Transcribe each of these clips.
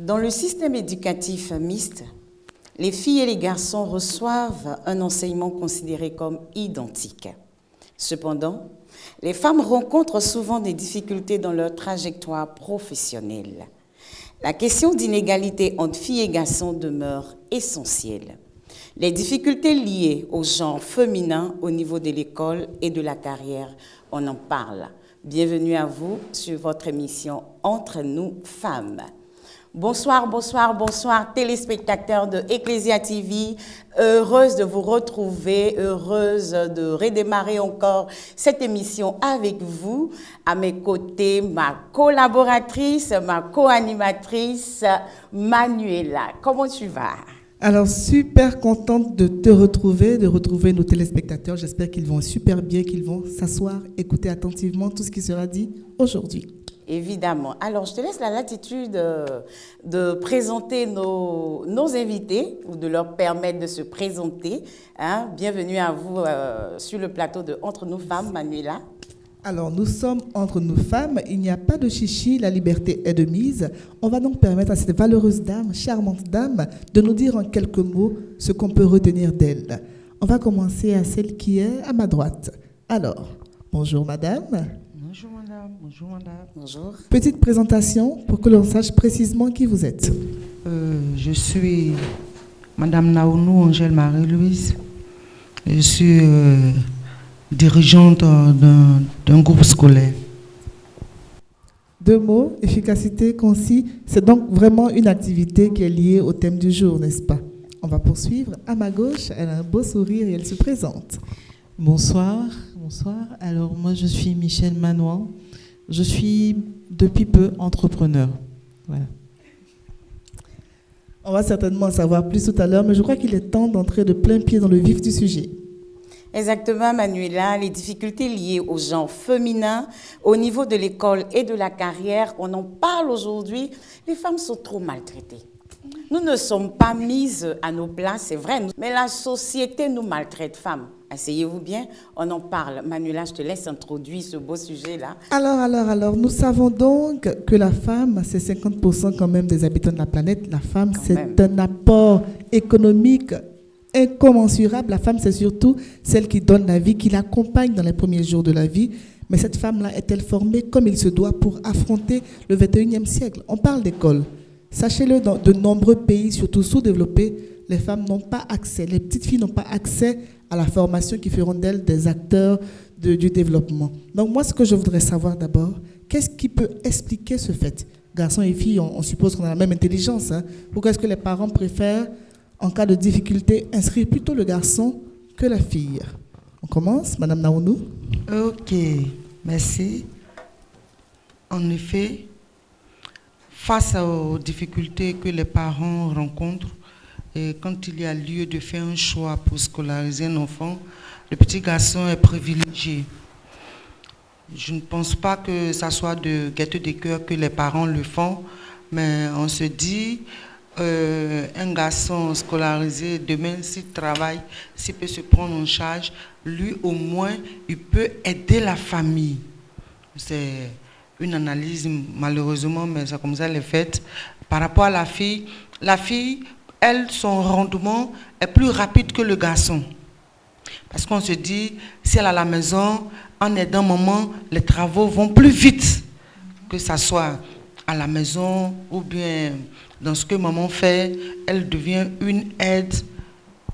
Dans le système éducatif mixte, les filles et les garçons reçoivent un enseignement considéré comme identique. Cependant, les femmes rencontrent souvent des difficultés dans leur trajectoire professionnelle. La question d'inégalité entre filles et garçons demeure essentielle. Les difficultés liées au genre féminin au niveau de l'école et de la carrière, on en parle. Bienvenue à vous sur votre émission Entre nous femmes. Bonsoir, bonsoir, bonsoir, téléspectateurs de Ecclesia TV. Heureuse de vous retrouver, heureuse de redémarrer encore cette émission avec vous. À mes côtés, ma collaboratrice, ma co-animatrice, Manuela. Comment tu vas? Alors, super contente de te retrouver, de retrouver nos téléspectateurs. J'espère qu'ils vont super bien, qu'ils vont s'asseoir, écouter attentivement tout ce qui sera dit aujourd'hui. Évidemment. Alors, je te laisse la latitude de présenter nos invités ou de leur permettre de se présenter. Hein. Bienvenue à vous sur le plateau de Entre nous femmes, Manuela. Alors, nous sommes entre nous femmes, il n'y a pas de chichi, la liberté est de mise. On va donc permettre à cette valeureuse dame, charmante dame, de nous dire en quelques mots ce qu'on peut retenir d'elle. On va commencer à celle qui est à ma droite. Alors, bonjour madame. Bonjour madame, bonjour madame. Bonjour. Petite présentation pour que l'on sache précisément qui vous êtes. Je suis madame Naounou Angèle Marie-Louise. Je suis dirigeante d'un groupe scolaire. 2 mots, efficacité, concis. C'est donc vraiment une activité qui est liée au thème du jour, n'est-ce pas? On va poursuivre. À ma gauche, elle a un beau sourire et elle se présente. Bonsoir, bonsoir. Alors moi je suis Michel Manois. Je suis depuis peu entrepreneur. Voilà. On va certainement en savoir plus tout à l'heure, mais je crois qu'il est temps d'entrer de plein pied dans le vif du sujet. Exactement, Manuela. Les difficultés liées au genre féminin, au niveau de l'école et de la carrière, on en parle aujourd'hui. Les femmes sont trop maltraitées. Nous ne sommes pas mises à nos places, c'est vrai, mais la société nous maltraite, femmes. Asseyez-vous bien, on en parle. Manuela, je te laisse introduire ce beau sujet-là. Alors, nous savons donc que la femme, c'est 50% quand même des habitants de la planète. La femme, c'est un apport économique incommensurable. La femme, c'est surtout celle qui donne la vie, qui l'accompagne dans les premiers jours de la vie. Mais cette femme-là est-elle formée comme il se doit pour affronter le 21e siècle? On parle d'école. Sachez-le, dans de nombreux pays, surtout sous-développés, les femmes n'ont pas accès, les petites filles n'ont pas accès à la formation qui feront d'elles des acteurs du développement. Donc moi, ce que je voudrais savoir d'abord, qu'est-ce qui peut expliquer ce fait? Garçons et filles, on suppose qu'on a la même intelligence. Hein? Pourquoi est-ce que les parents préfèrent, en cas de difficulté, inscrire plutôt le garçon que la fille? On commence, Madame Naounou. Ok, merci. En effet, face aux difficultés que les parents rencontrent, et quand il y a lieu de faire un choix pour scolariser un enfant, le petit garçon est privilégié. Je ne pense pas que ça soit de gaieté de cœur que les parents le font, mais on se dit, un garçon scolarisé, demain s'il travaille, s'il peut se prendre en charge, lui au moins, il peut aider la famille. C'est une analyse malheureusement, mais c'est comme ça les faite. Par rapport à la fille, elle, son rendement est plus rapide que le garçon. Parce qu'on se dit, si elle est à la maison, en aidant maman, les travaux vont plus vite. Que ça soit à la maison ou bien dans ce que maman fait, elle devient une aide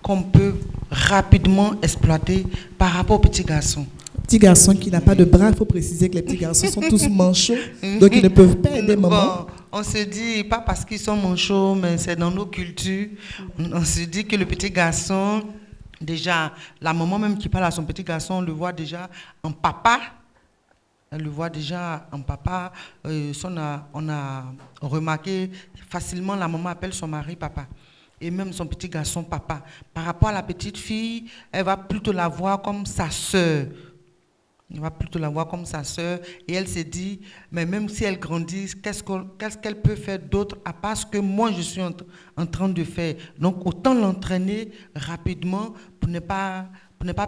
qu'on peut rapidement exploiter par rapport au petit garçon. Petit garçon qui n'a pas de bras, il faut préciser que les petits garçons sont tous manchots, donc ils ne peuvent pas aider maman. Bon, on se dit, pas parce qu'ils sont manchots, mais c'est dans nos cultures. On se dit que le petit garçon, déjà, la maman même qui parle à son petit garçon, on le voit déjà en papa. Elle le voit déjà en papa. On a remarqué facilement, la maman appelle son mari papa. Et même son petit garçon papa. Par rapport à la petite fille, elle va plutôt la voir comme sa sœur. Elle va plutôt la voir comme sa sœur. Et elle se dit, mais même si elle grandit, qu'est-ce qu'elle peut faire d'autre à part ce que moi je suis en train de faire. Donc autant l'entraîner rapidement pour ne pas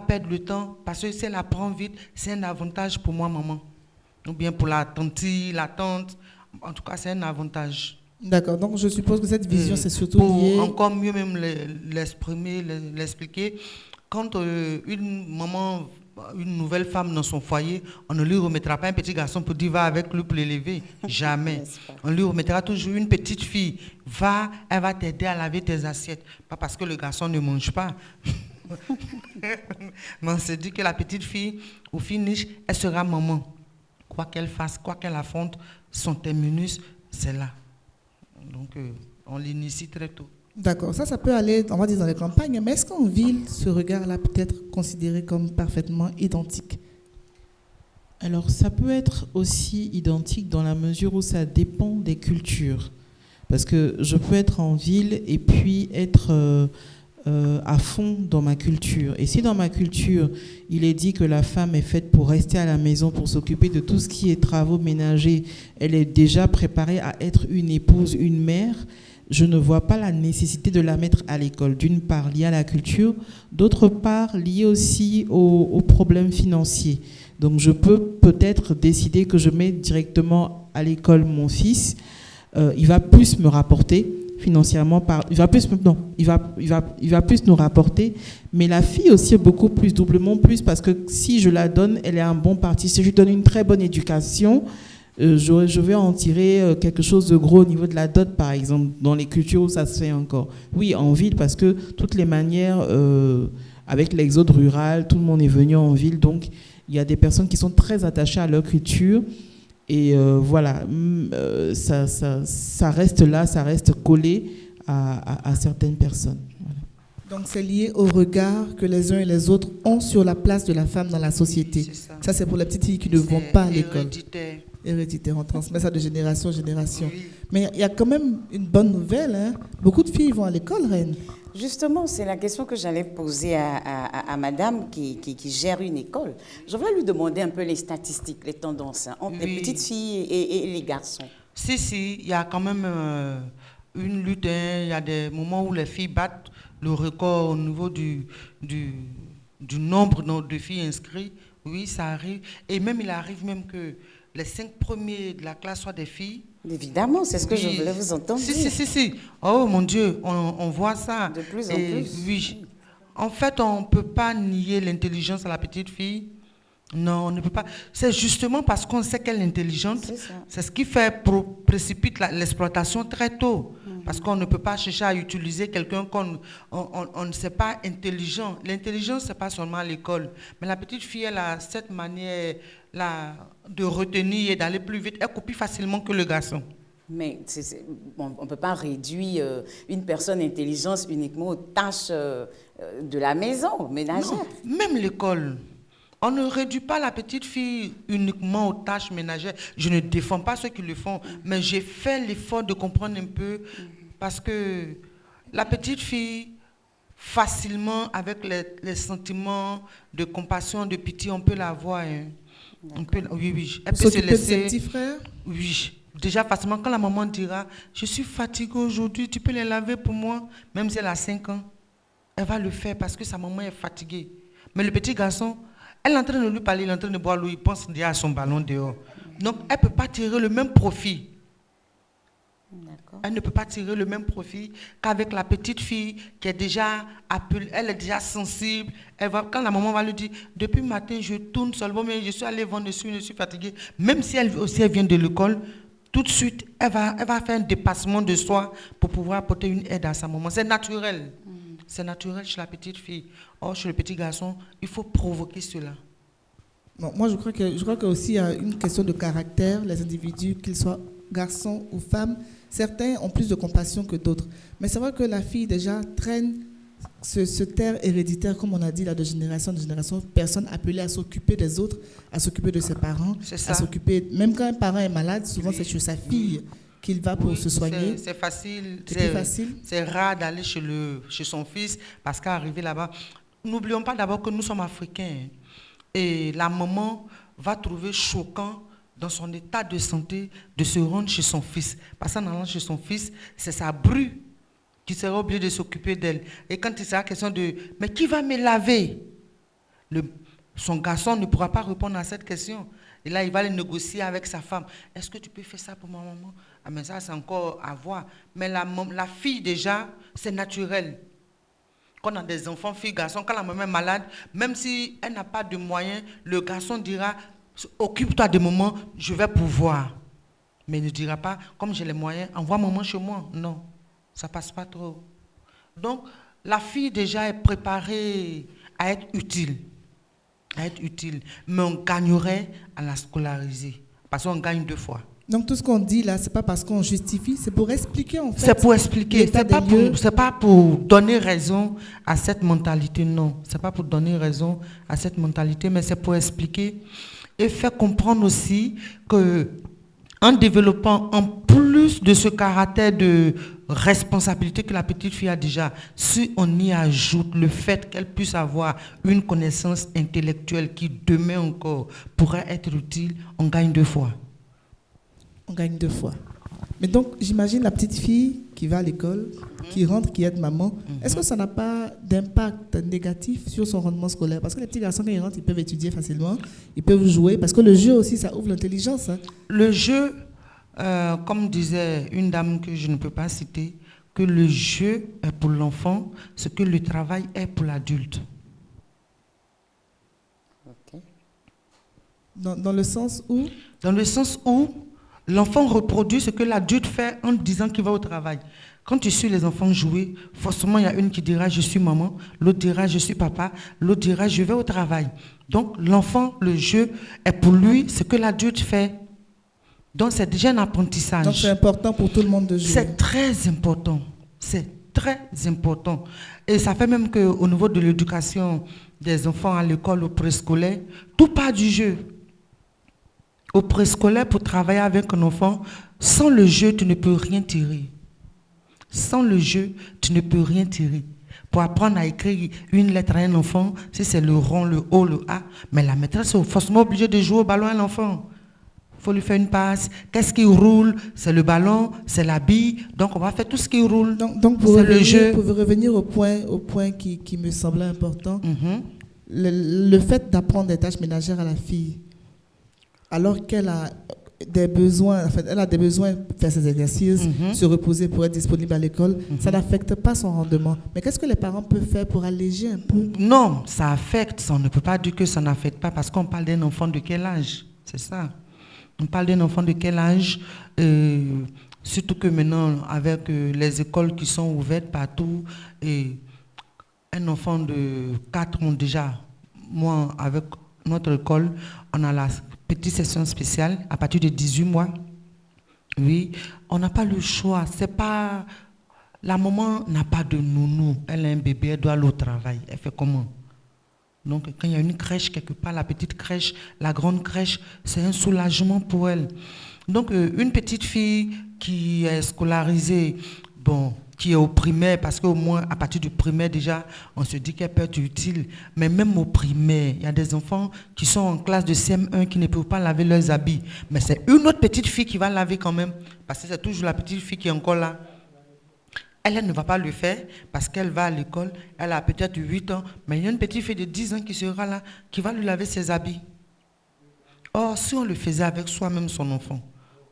perdre le temps. Parce que si elle apprend vite, c'est un avantage pour moi, maman. Ou bien pour la tante. En tout cas, c'est un avantage. D'accord, donc je suppose que cette vision, c'est surtout Pour lié... encore mieux même l'expliquer, quand une nouvelle femme dans son foyer, on ne lui remettra pas un petit garçon pour dire va avec lui pour l'élever. Jamais. On lui remettra toujours une petite fille. Va, elle va t'aider à laver tes assiettes. Pas parce que le garçon ne mange pas. Mais on se dit que la petite fille, au finish, elle sera maman. Quoi qu'elle fasse, quoi qu'elle affronte, son terminus, c'est là. Donc, on l'initie très tôt. D'accord, ça peut aller, on va dire, dans les campagnes, mais est-ce qu'en ville, ce regard-là peut être considéré comme parfaitement identique? Alors, ça peut être aussi identique dans la mesure où ça dépend des cultures. Parce que je peux être en ville et puis être à fond dans ma culture. Et si dans ma culture, il est dit que la femme est faite pour rester à la maison, pour s'occuper de tout ce qui est travaux ménagers, elle est déjà préparée à être une épouse, une mère, je ne vois pas la nécessité de la mettre à l'école. D'une part, liée à la culture, d'autre part, liée aussi aux problèmes financiers. Donc, je peux peut-être décider que je mets directement à l'école mon fils. Il va plus me rapporter financièrement. Il va plus nous rapporter. Mais la fille aussi, beaucoup plus, doublement plus, parce que si je la donne, elle est un bon parti. Si je lui donne une très bonne éducation, je vais en tirer quelque chose de gros au niveau de la dot, par exemple, dans les cultures où ça se fait encore. Oui, en ville, parce que toutes les manières, avec l'exode rural, tout le monde est venu en ville, donc il y a des personnes qui sont très attachées à leur culture, et voilà, ça reste là, ça reste collé à certaines personnes. Voilà. Donc c'est lié au regard que les uns et les autres ont sur la place de la femme dans la société. Ça c'est pour les petites filles qui ne vont pas à l'école. Héréditaire, on transmet ça de génération en génération. Oui. Mais il y a quand même une bonne nouvelle, hein. Beaucoup de filles vont à l'école, Reine. Justement, c'est la question que j'allais poser à madame qui gère une école. Je voulais lui demander un peu les statistiques, les tendances entre les petites filles et les garçons. Si, il y a quand même une lutte. Il y a des moments où les filles battent le record au niveau du nombre de filles inscrites. Oui, ça arrive. Et même, il arrive même que les 5 premiers de la classe soient des filles. Évidemment, c'est ce que je voulais vous entendre dire. Si. Oh mon Dieu, on voit ça. De plus en plus. Oui. En fait, on ne peut pas nier l'intelligence à la petite fille. Non, on ne peut pas. C'est justement parce qu'on sait qu'elle est intelligente. C'est ce qui précipite l'exploitation très tôt. Parce qu'on ne peut pas chercher à utiliser quelqu'un qu'on ne sait pas intelligent. L'intelligence, ce n'est pas seulement à l'école. Mais la petite fille, elle a cette manière-là de retenir et d'aller plus vite. Elle copie facilement que le garçon. Mais on ne peut pas réduire une personne intelligente uniquement aux tâches de la maison, ménagère. Non, même l'école. On ne réduit pas la petite fille uniquement aux tâches ménagères. Je ne défends pas ceux qui le font, mais j'ai fait l'effort de comprendre un peu parce que la petite fille, facilement, avec les sentiments de compassion, de pitié, on peut la voir. Hein. Oui. Elle peut se laisser. De ses petits frères? Oui. Déjà, facilement, quand la maman dira « Je suis fatiguée aujourd'hui, tu peux les laver pour moi ?» Même si elle a 5 ans, elle va le faire parce que sa maman est fatiguée. Mais le petit garçon, elle est en train de lui parler, elle est en train de boire l'eau, il pense déjà à son ballon dehors. Donc, elle ne peut pas tirer le même profit. Elle ne peut pas tirer le même profit qu'avec la petite fille qui est déjà appelée, elle est déjà sensible. Quand la maman va lui dire, depuis le matin, je tourne seulement, mais je suis allée vendre, je suis fatiguée. Même si elle vient de l'école, tout de suite, elle va faire un dépassement de soi pour pouvoir apporter une aide à sa maman. C'est naturel. C'est naturel chez la petite fille. Or, chez le petit garçon, il faut provoquer cela. Bon, moi, je crois que aussi il y a une question de caractère. Les individus, qu'ils soient garçons ou femmes, certains ont plus de compassion que d'autres. Mais c'est vrai que la fille déjà traîne ce terre héréditaire, comme on a dit là, de génération en génération, personne appelée à s'occuper des autres, à s'occuper de ses parents, à s'occuper. Même quand un parent est malade, souvent c'est chez sa fille qu'il va pour se soigner. C'est facile. C'est plus facile. C'est rare d'aller chez son fils parce qu'arriver là-bas, n'oublions pas d'abord que nous sommes africains. Et la maman va trouver choquant dans son état de santé de se rendre chez son fils. Parce qu'en allant chez son fils, c'est sa bru qui sera obligée de s'occuper d'elle. Et quand il sera question de « mais qui va me laver ?» son garçon ne pourra pas répondre à cette question. Et là, il va aller négocier avec sa femme. « Est-ce que tu peux faire ça pour ma maman ? Ah, mais ça, c'est encore à voir. Mais la fille, déjà, c'est naturel. Quand on a des enfants, filles, garçons, quand la maman est malade, même si elle n'a pas de moyens, le garçon dira, occupe-toi de moments, je vais pouvoir. Mais il ne dira pas, comme j'ai les moyens, envoie maman chez moi. Non, ça ne passe pas trop. Donc, la fille déjà est préparée à être utile. Mais on gagnerait à la scolariser. Parce qu'on gagne 2 fois. Donc tout ce qu'on dit là, c'est pas parce qu'on justifie, c'est pour expliquer en fait. C'est pour expliquer, c'est pas pour donner raison à cette mentalité, non. C'est pas pour donner raison à cette mentalité, mais c'est pour expliquer et faire comprendre aussi que en développant en plus de ce caractère de responsabilité que la petite fille a déjà, si on y ajoute le fait qu'elle puisse avoir une connaissance intellectuelle qui demain encore pourrait être utile, on gagne 2 fois. On gagne 2 fois. Mais donc, j'imagine la petite fille qui va à l'école, qui rentre, qui aide maman. Est-ce que ça n'a pas d'impact négatif sur son rendement scolaire? Parce que les petits garçons, quand ils rentrent, ils peuvent étudier facilement, ils peuvent jouer. Parce que le jeu aussi, ça ouvre l'intelligence. Hein. Le jeu, comme disait une dame que je ne peux pas citer, que le jeu est pour l'enfant ce que le travail est pour l'adulte. Okay. Dans le sens où? Dans le sens où l'enfant reproduit ce que l'adulte fait en disant qu'il va au travail. Quand tu suis les enfants jouer, forcément, il y a une qui dira « je suis maman », l'autre dira « je suis papa », l'autre dira « je vais au travail ». Donc, l'enfant, le jeu est pour lui ce que l'adulte fait. Donc, c'est déjà un apprentissage. Donc, c'est important pour tout le monde de jouer. C'est très important. C'est très important. Et ça fait même qu'au niveau de l'éducation des enfants à l'école, au préscolaire, tout part du jeu. Au préscolaire, pour travailler avec un enfant, sans le jeu, tu ne peux rien tirer. Sans le jeu, tu ne peux rien tirer. Pour apprendre à écrire une lettre à un enfant, si c'est le rond, le O, le A, mais la maîtresse est forcément obligée de jouer au ballon à l'enfant. Il faut lui faire une passe. Qu'est-ce qui roule? C'est le ballon, c'est la bille. Donc, on va faire tout ce qui roule. Donc pour revenir au point qui me semblait important, le fait d'apprendre des tâches ménagères à la fille, alors qu'elle a des besoins, en fait, elle a des besoins pour faire ses exercices, se reposer pour être disponible à l'école, ça n'affecte pas son rendement. Mais qu'est-ce que les parents peuvent faire pour alléger un peu? Non, ça affecte. On ne peut pas dire que ça n'affecte pas parce qu'on parle d'un enfant de quel âge? C'est ça. On parle d'un enfant de quel âge? Surtout que maintenant, avec les écoles qui sont ouvertes partout, et un enfant de 4 ans déjà, moi, avec notre école, on a la petite session spéciale à partir de 18 mois. Oui, on n'a pas le choix. C'est pas... La maman n'a pas de nounou. Elle a un bébé, elle doit aller au travail. Elle fait comment? Donc, quand il y a une crèche quelque part, la petite crèche, la grande crèche, c'est un soulagement pour elle. Donc, une petite fille qui est scolarisée, bon, qui est au primaire, parce qu'au moins, à partir du primaire, déjà, on se dit qu'elle peut être utile. Mais même au primaire, il y a des enfants qui sont en classe de CM1 qui ne peuvent pas laver leurs habits. Mais c'est une autre petite fille qui va laver quand même, parce que c'est toujours la petite fille qui est encore là. Elle ne va pas le faire parce qu'elle va à l'école, elle a peut-être 8 ans, mais il y a une petite fille de 10 ans qui sera là, qui va lui laver ses habits. Or, si on le faisait avec soi-même, son enfant,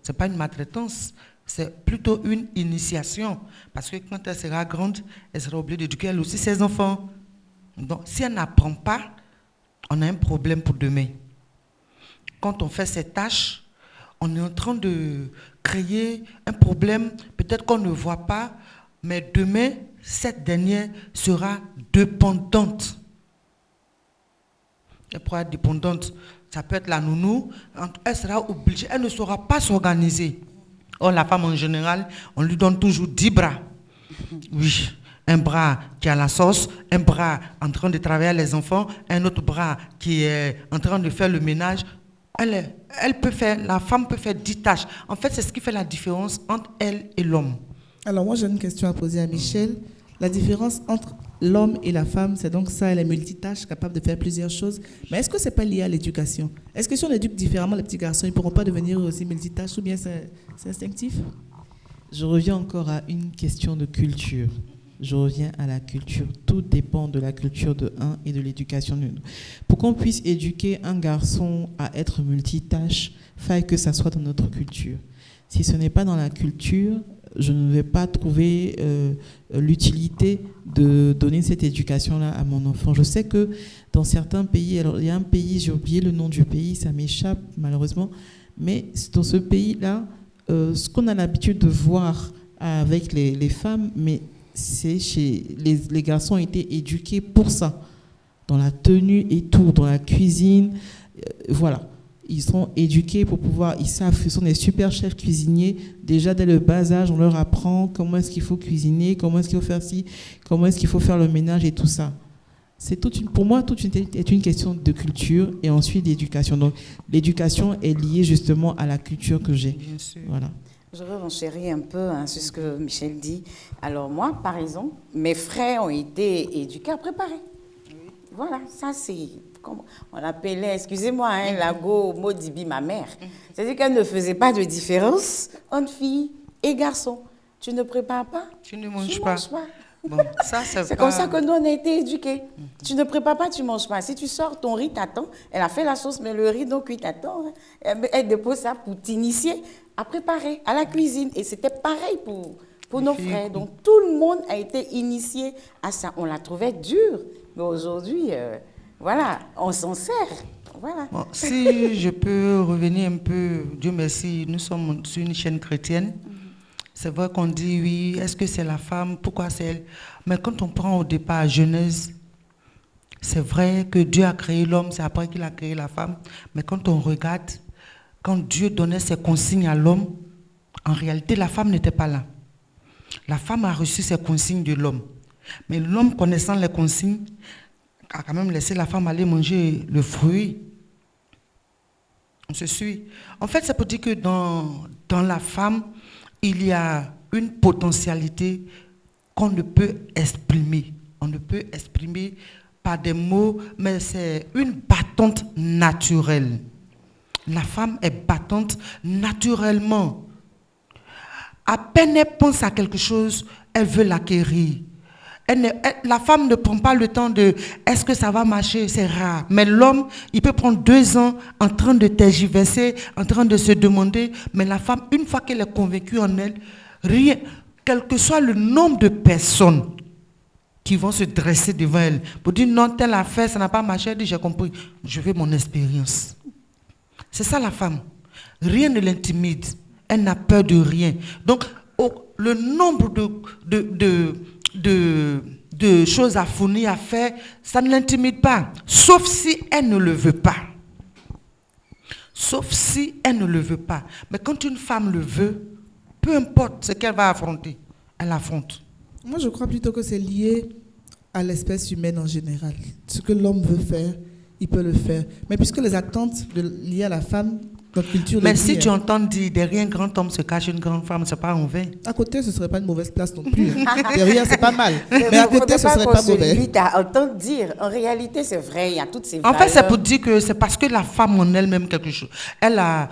ce n'est pas une maltraitance, c'est plutôt une initiation. Parce que quand elle sera grande, elle sera obligée d'éduquer elle aussi ses enfants. Donc, si elle n'apprend pas, on a un problème pour demain. Quand on fait ces tâches, on est en train de créer un problème, peut-être qu'on ne voit pas, mais demain, cette dernière sera dépendante. Elle pourra être dépendante. Ça peut être la nounou. Elle sera obligée. Elle ne saura pas s'organiser. Or, la femme, en général, on lui donne toujours 10 bras. Oui. Un bras qui a la sauce, un bras en train de travailler avec les enfants, un autre bras qui est en train de faire le ménage. Elle peut faire, la femme peut faire 10 tâches. En fait, c'est ce qui fait la différence entre elle et l'homme. Alors moi j'ai une question à poser à Michel. La différence entre l'homme et la femme, c'est donc ça, elle est multitâche, capable de faire plusieurs choses. Mais est-ce que ce n'est pas lié à l'éducation? Est-ce que si on éduque différemment les petits garçons, ils ne pourront pas devenir aussi multitâches ou bien c'est instinctif? Je reviens encore à une question de culture. Je reviens à la culture. Tout dépend de la culture de un et de l'éducation de l'autre. Pour qu'on puisse éduquer un garçon à être multitâche, il faut que ça soit dans notre culture. Si ce n'est pas dans la culture, je ne vais pas trouver l'utilité de donner cette éducation-là à mon enfant. Je sais que dans certains pays, alors il y a un pays, j'ai oublié le nom du pays, ça m'échappe malheureusement, mais dans ce pays-là, ce qu'on a l'habitude de voir avec les femmes, mais c'est chez les garçons ont été éduqués pour ça, dans la tenue et tout, dans la cuisine, voilà. Ils sont éduqués pour pouvoir, ils savent, ils sont des super chefs cuisiniers. Déjà dès le bas âge, on leur apprend comment est-ce qu'il faut cuisiner, comment est-ce qu'il faut faire ci, comment est-ce qu'il faut faire le ménage et tout ça. C'est pour moi, tout est une question de culture et ensuite d'éducation. Donc l'éducation est liée justement à la culture que j'ai. Bien sûr. Voilà. Je veux renchérir un peu sur ce que Michel dit. Alors moi, par exemple, mes frères ont été éduqués à préparer. Voilà, ça c'est... On l'appelait, excusez-moi, Lago Modibi, ma mère. C'est-à-dire qu'elle ne faisait pas de différence entre filles et garçons. Tu ne prépares pas, tu ne manges pas. Bon, ça, c'est comme ça que nous, on a été éduqués. Tu ne prépares pas, tu ne manges pas. Si tu sors, ton riz t'attend. Elle a fait la sauce, mais le riz, donc, il t'attend. Elle dépose ça pour t'initier à préparer, à la cuisine. Et c'était pareil pour nos frères. Donc, tout le monde a été initié à ça. On la trouvait dure. Mais aujourd'hui... voilà, on s'en sert. Voilà. Bon, si je peux revenir un peu, Dieu merci, nous sommes sur une chaîne chrétienne. C'est vrai qu'on dit oui, est-ce que c'est la femme, pourquoi c'est elle? Mais quand on prend au départ Genèse, c'est vrai que Dieu a créé l'homme, c'est après qu'il a créé la femme. Mais quand on regarde, quand Dieu donnait ses consignes à l'homme, en réalité, la femme n'était pas là. La femme a reçu ses consignes de l'homme. Mais l'homme, connaissant les consignes, a quand même laissé la femme aller manger le fruit. On se suit. En fait, ça peut dire que dans la femme, il y a une potentialité qu'on ne peut exprimer. On ne peut exprimer par des mots, mais c'est une battante naturelle. La femme est battante naturellement. À peine elle pense à quelque chose, elle veut l'acquérir. La femme ne prend pas le temps de est-ce que ça va marcher, c'est rare. Mais l'homme, il peut prendre 2 ans en train de tergiverser, en train de se demander. Mais la femme, une fois qu'elle est convaincue en elle, rien, quel que soit le nombre de personnes qui vont se dresser devant elle pour dire non, telle affaire, ça n'a pas marché, elle dit j'ai compris, je veux mon expérience. C'est ça la femme. Rien ne l'intimide. Elle n'a peur de rien. Donc, le nombre de choses à fournir, à faire, ça ne l'intimide pas. Sauf si elle ne le veut pas. Sauf si elle ne le veut pas. Mais quand une femme le veut, peu importe ce qu'elle va affronter, elle affronte. Moi, je crois plutôt que c'est lié à l'espèce humaine en général. Ce que l'homme veut faire, il peut le faire. Mais puisque les attentes liées à la femme, notre culture... Mais si tu entends dire derrière un grand homme se cache une grande femme, c'est pas en vain. À côté, ce ne serait pas une mauvaise place non plus. Derrière, c'est pas mal. Mais à côté, ce ne serait pas mauvais. Lui, tu as entendu dire. En réalité, c'est vrai, il y a toutes ces valeurs. En fait, c'est pour dire que c'est parce que la femme en elle-même quelque chose. Elle a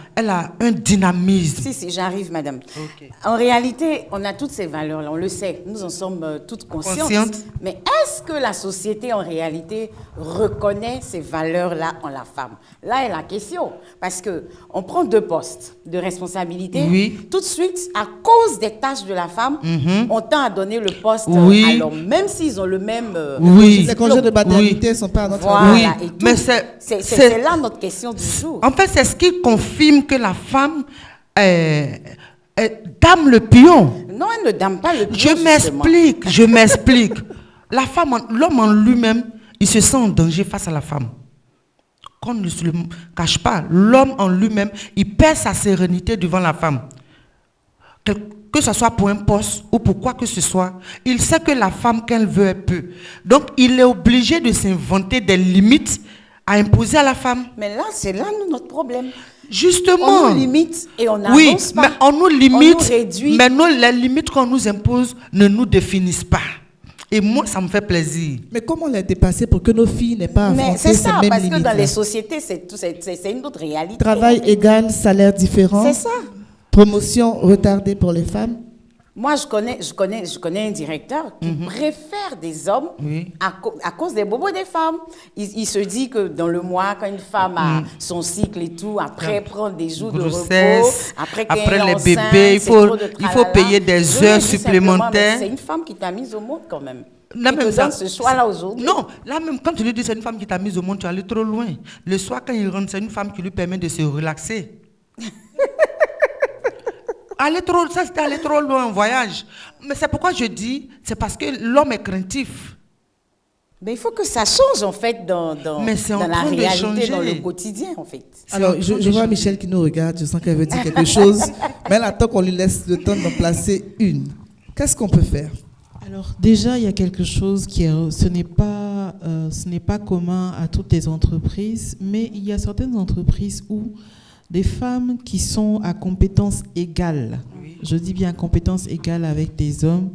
un dynamisme. Si, j'arrive, madame. Okay. En réalité, on a toutes ces valeurs-là, on le sait. Nous en sommes toutes conscientes. Mais est-ce que la société, en réalité, reconnaît ces valeurs-là en la femme? Là est la question. Parce que on prend 2 postes de responsabilité. Oui. Tout de suite, à cause des tâches de la femme, on tend à donner le poste à l'homme, même s'ils ont le même... Les congés de paternité ne sont pas à notre avis. Oui, mais c'est là notre question du jour. En fait, c'est ce qui confirme que la femme dame le pion. Non, elle ne dame pas le pion. Je m'explique. La femme, l'homme en lui-même, il se sent en danger face à la femme. Qu'on ne se le cache pas, l'homme en lui-même, il perd sa sérénité devant la femme. Que ce soit pour un poste ou pour quoi que ce soit, il sait que la femme, qu'elle veut, elle peut. Donc, il est obligé de s'inventer des limites à imposer à la femme. Mais là, c'est là notre problème. Justement. On nous limite et on n'avance pas. Mais on nous limite, on nous réduit. Mais les limites qu'on nous impose ne nous définissent pas. Et moi, ça me fait plaisir. Mais comment les dépasser pour que nos filles n'aient pas à affronter ces mêmes limites? C'est ça, parce que dans les sociétés, c'est une autre réalité. Travail égal, salaire différent. C'est ça. Promotion retardée pour les femmes. Moi, je connais un directeur qui préfère des hommes à cause des bobos des femmes. Il se dit que dans le mois, quand une femme a son cycle et tout, après prendre des jours de repos, après les bébés, il faut payer des heures supplémentaires. C'est une femme qui t'a mise au monde quand même. Là, même ça, ce choix-là aujourd'hui. Non, là même quand tu lui dis c'est une femme qui t'a mise au monde, tu es allé trop loin. Le soir, quand il rentre, c'est une femme qui lui permet de se relaxer. Ça, c'était aller trop loin en voyage. Mais c'est pourquoi je dis, c'est parce que l'homme est craintif. Mais il faut que ça change, en fait, dans la réalité, dans le quotidien, en fait. Alors, je vois Michel qui nous regarde, je sens qu'elle veut dire quelque chose, mais elle attend qu'on lui laisse le temps d'en placer une. Qu'est-ce qu'on peut faire? Alors, déjà, il y a quelque chose ce n'est pas commun à toutes les entreprises, mais il y a certaines entreprises où des femmes qui sont à compétences égales, je dis bien à compétences égales avec des hommes,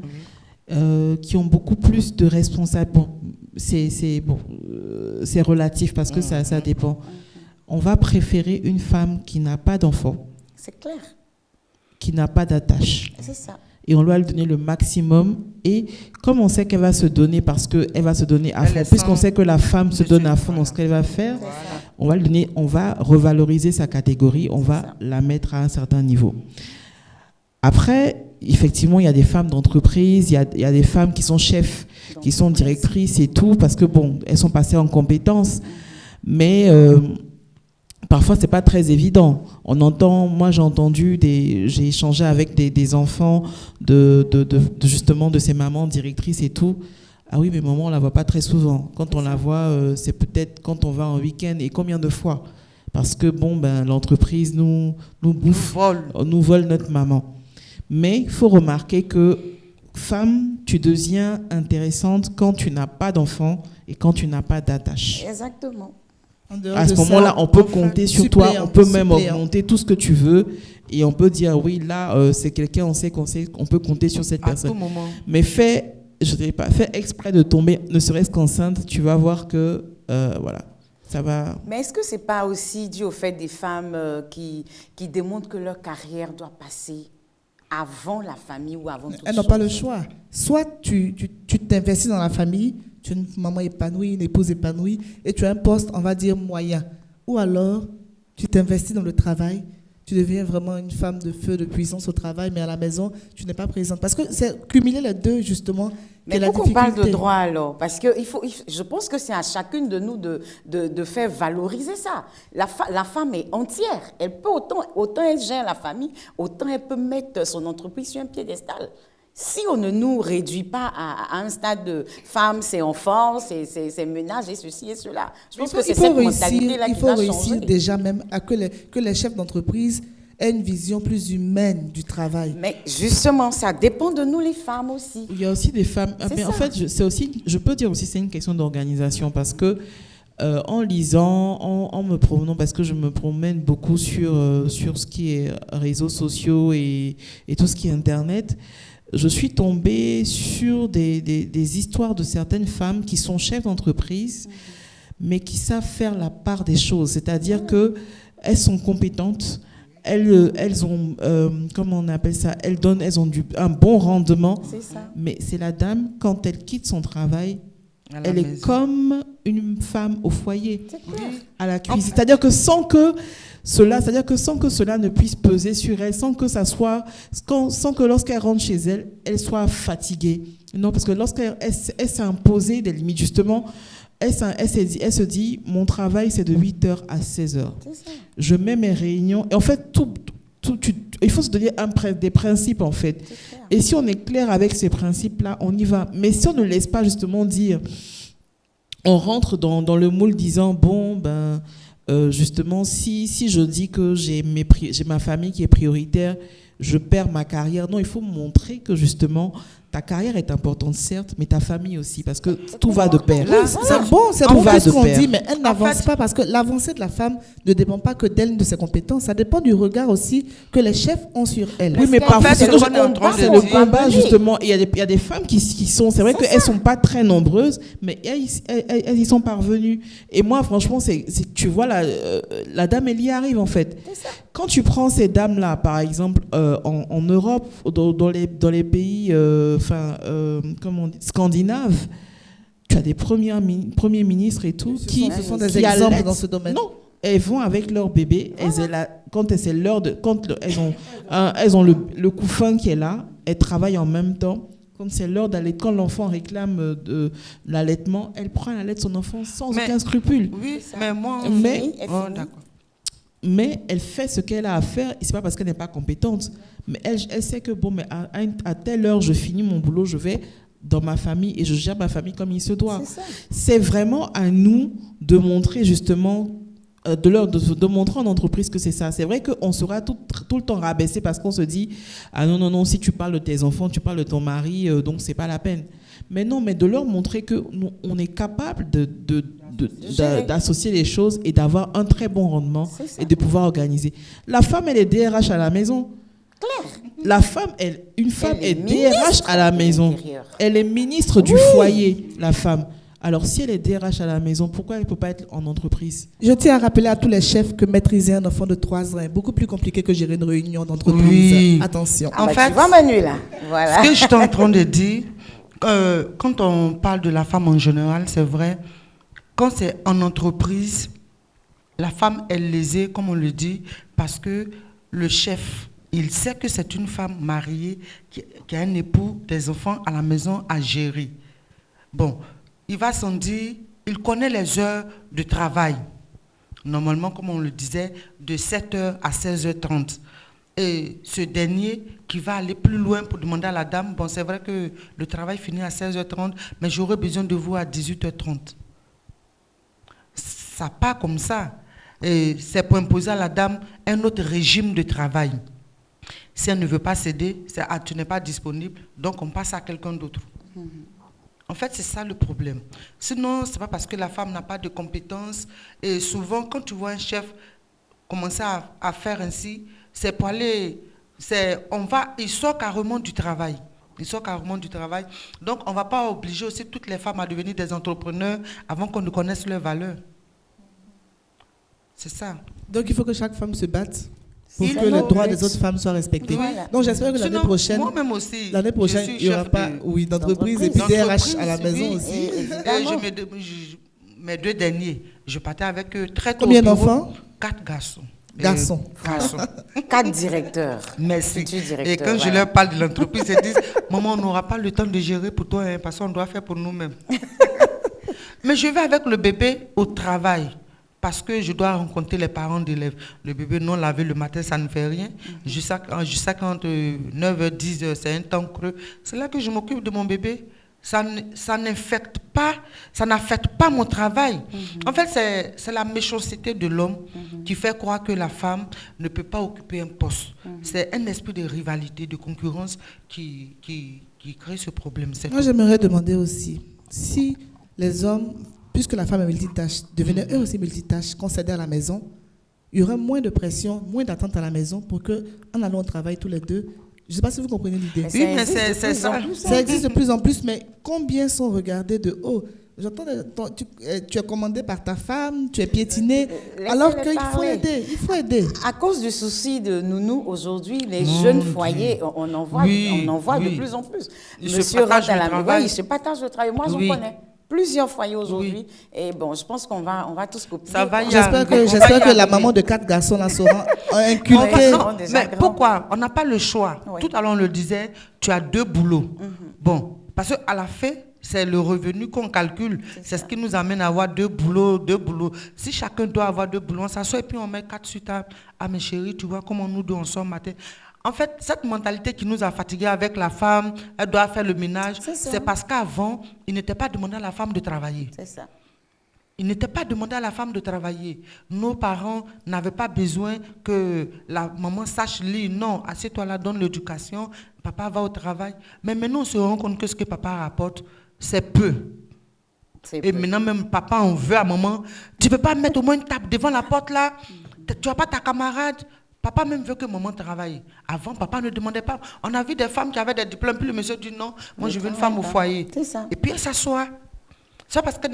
qui ont beaucoup plus de responsabilités. Bon, c'est relatif parce que ça dépend. On va préférer une femme qui n'a pas d'enfant. C'est clair. Qui n'a pas d'attache. C'est ça. Et on doit lui donner le maximum. Et comme on sait qu'elle va se donner, parce qu'elle va se donner à fond, puisqu'on sait que la femme se donne à fond dans ce qu'elle va faire, on va revaloriser sa catégorie, on va la mettre à un certain niveau. Après, effectivement, il y a des femmes d'entreprise, il y a des femmes qui sont chefs, qui sont directrices et tout, parce que bon, elles sont passées en compétences. Mais parfois, c'est pas très évident. J'ai échangé avec des enfants justement de ces mamans directrices et tout. Ah oui, mais maman, on la voit pas très souvent. Quand on la voit, c'est peut-être quand on va en week-end et combien de fois? Parce que l'entreprise nous vole notre maman. Mais il faut remarquer que femme, tu deviens intéressante quand tu n'as pas d'enfant et quand tu n'as pas d'attache. Exactement. À ce moment-là, on peut compter sur toi, on peut même augmenter tout ce que tu veux et on peut dire oui, là, c'est quelqu'un, on sait qu'on peut compter sur cette personne. À tout moment. Mais fais exprès de tomber, ne serait-ce qu'enceinte, tu vas voir que voilà, ça va. Mais est-ce que c'est pas aussi dû au fait des femmes qui démontrent que leur carrière doit passer avant la famille ou avant tout ça? Elles n'ont pas le choix. Soit tu t'investis dans la famille, tu es une maman épanouie, une épouse épanouie, et tu as un poste, on va dire, moyen. Ou alors, tu t'investis dans le travail, tu deviens vraiment une femme de feu, de puissance au travail, mais à la maison, tu n'es pas présente. Parce que c'est cumuler les deux, justement, mais pourquoi on parle de droit alors? Parce que je pense que c'est à chacune de nous de faire valoriser ça. La femme est entière. Elle peut autant elle gère la famille, autant elle peut mettre son entreprise sur un piédestal. Si on ne nous réduit pas à un stade de femme, c'est enfant, c'est ménage et ceci et cela. Je pense que c'est cette mentalité-là qui doit changer. Il faut réussir déjà même à que les chefs d'entreprise aient une vision plus humaine du travail. Mais justement, ça dépend de nous les femmes aussi. Il y a aussi des femmes. Mais en fait, je peux dire aussi c'est une question d'organisation parce que en lisant, en me promenant, parce que je me promène beaucoup sur ce qui est réseaux sociaux et tout ce qui est Internet, je suis tombée sur des histoires de certaines femmes qui sont chefs d'entreprise, mais qui savent faire la part des choses. C'est-à-dire qu'elles sont compétentes, elles ont, comment on appelle ça, elles ont un bon rendement. C'est ça. Mais c'est la dame, quand elle quitte son travail, elle est comme une femme au foyer, à la cuisine. C'est-à-dire que sans que cela ne puisse peser sur elle, sans que lorsqu'elle rentre chez elle, elle soit fatiguée. Non, parce que lorsqu'elle s'est imposée des limites, justement, elle se dit, mon travail, c'est de 8h à 16h. Je mets mes réunions. Et en fait, il faut se donner des principes, en fait. Et si on est clair avec ces principes-là, on y va. Mais si on ne laisse pas, justement, dire... On rentre dans le moule disant, justement, si je dis que j'ai ma famille qui est prioritaire, je perds ma carrière. Non, il faut montrer que, justement, ta carrière est importante, certes, mais ta famille aussi, parce que tout va de pair. Oui, c'est bon va ce de qu'on pair. dit, mais elle n'avance pas parce que l'avancée de la femme ne dépend pas que d'elle, de ses compétences. Ça dépend du regard aussi que les chefs ont sur elle. Oui, mais En parfois, fait, c'est c'est ce qu'on est en train de le dire. combat, justement. Il y a des femmes qui sont, c'est vrai qu'elles ne sont pas très nombreuses, mais elles y sont parvenues. Et moi, franchement, tu vois, la dame, elle y arrive, en fait. Quand tu prends ces dames-là, par exemple, en Europe, dans les pays comment on dit, scandinaves, tu as des premiers ministres et tout Ce sont des qui exemples allaitent. dans ce domaine. Non, elles vont avec leur bébé. Quand elles ont le couffin qui est là, elles travaillent en même temps. Quand c'est l'heure d'aller, quand l'enfant réclame de l'allaitement, elle prend la lait de son enfant sans aucun scrupule. Oui, mais moi... D'accord. Mais elle fait ce qu'elle a à faire, et c'est pas parce qu'elle n'est pas compétente, mais elle sait que bon, mais à telle heure, je finis mon boulot, je vais dans ma famille et je gère ma famille comme il se doit. C'est vraiment à nous de montrer justement, de montrer en entreprise que c'est ça. C'est vrai qu'on sera tout le temps rabaissé parce qu'on se dit ah non, si tu parles de tes enfants, tu parles de ton mari, donc c'est pas la peine. Mais non, mais de leur montrer que nous, on est capable d'associer les choses et d'avoir un très bon rendement et de pouvoir organiser. La femme, elle est DRH à la maison. Claire. La femme, une femme est DRH à la maison. Elle est ministre du Oui. foyer, la femme. Alors, si elle est DRH à la maison, pourquoi elle ne peut pas être en entreprise? Je tiens à rappeler à tous les chefs que maîtriser un enfant de 3 ans est beaucoup plus compliqué que gérer une réunion d'entreprise. Oui. Attention. En fait, tu vois Manu là. Voilà. Ce que je suis en train de dire, quand on parle de la femme en général, c'est vrai, quand c'est en entreprise, la femme est lésée, comme on le dit, parce que le chef, il sait que c'est une femme mariée qui a un époux, des enfants à la maison à gérer. Bon, il va s'en dire, il connaît les heures de travail. Normalement, comme on le disait, de 7h à 16h30. Et ce dernier qui va aller plus loin pour demander à la dame, bon, c'est vrai que le travail finit à 16h30, mais j'aurai besoin de vous à 18h30. Ça part comme ça. Et c'est pour imposer à la dame un autre régime de travail. Si elle ne veut pas céder, c'est « ah, tu n'es pas disponible », donc on passe à quelqu'un d'autre. En fait, c'est ça le problème. Sinon, ce n'est pas parce que la femme n'a pas de compétences. Et souvent, quand tu vois un chef commencer à faire ainsi, c'est pour aller... il sort carrément du travail. Donc, on ne va pas obliger aussi toutes les femmes à devenir des entrepreneurs avant qu'on ne connaisse leurs valeurs. C'est ça. Donc, il faut que chaque femme se batte pour Il que faut, les droits oui. des autres femmes soient respectés. Voilà. Donc, j'espère que Sinon, moi-même aussi, l'année prochaine, il n'y aura pas d'entreprise et puis DRH à la maison aussi. Et mes 2 derniers, je partais avec eux très tôt. Combien d'enfants? 4 garçons. Garçons. 4 directeurs. Merci. Directeur, Et quand je leur parle de l'entreprise, ils disent « Maman, on n'aura pas le temps de gérer pour toi, hein, parce qu'on doit faire pour nous-mêmes. » Mais je vais avec le bébé au travail, parce que je dois rencontrer les parents d'élèves. Le bébé non lavé le matin, ça ne fait rien. Jusqu'à quand 9h, 10h, c'est un temps creux. C'est là que je m'occupe de mon bébé. Ça n'affecte pas mon travail. En fait, c'est la méchanceté de l'homme qui fait croire que la femme ne peut pas occuper un poste. C'est un esprit de rivalité, de concurrence qui crée ce problème. Moi, j'aimerais demander aussi, si les hommes, puisque la femme est multitâche, devenaient eux aussi multitâches, concédés à la maison, il y aurait moins de pression, moins d'attente à la maison pour qu'en allant au travail tous les deux. Je ne sais pas si vous comprenez l'idée. Oui, mais c'est ça. Ça existe de plus en plus, mais combien sont regardés de haut? J'entends, tu es commandé par ta femme, tu es piétiné, alors qu'il faut aider. Il faut aider. À cause du souci de nounou, aujourd'hui, les jeunes foyers, on en voit de plus en plus. Monsieur rentre à la maison, il se partage le travail. Moi, j'en connais plusieurs foyers aujourd'hui. Et bon, je pense qu'on va tous copier. Ça va y J'espère que la maman de 4 garçons là saura inculquer. Mais pourquoi? On n'a pas le choix. Oui. Tout à l'heure, on le disait, tu as 2 boulots. Bon, parce qu'à la fin, c'est le revenu qu'on calcule. C'est ce qui nous amène à avoir 2 boulots. Si chacun doit avoir 2 boulots, on s'assoit et puis on met 4 sur table. Ah, mes chéris, tu vois comment nous deux on sort matin. En fait, cette mentalité qui nous a fatigués avec la femme, elle doit faire le ménage, c'est parce qu'avant, il n'était pas demandé à la femme de travailler. C'est ça. Il n'était pas demandé à la femme de travailler. Nos parents n'avaient pas besoin que la maman sache lire. Non, assieds-toi là, donne l'éducation, papa va au travail. Mais maintenant, on se rend compte que ce que papa rapporte, c'est peu. Et maintenant, même papa en veut à maman. Tu ne peux pas mettre au moins une table devant la porte là. Tu n'as pas ta camarade. Papa même veut que maman travaille. Avant, papa ne demandait pas. On a vu des femmes qui avaient des diplômes, puis le monsieur dit non, moi je veux une femme au foyer. C'est ça. Et puis elle s'assoit. Ça parce que,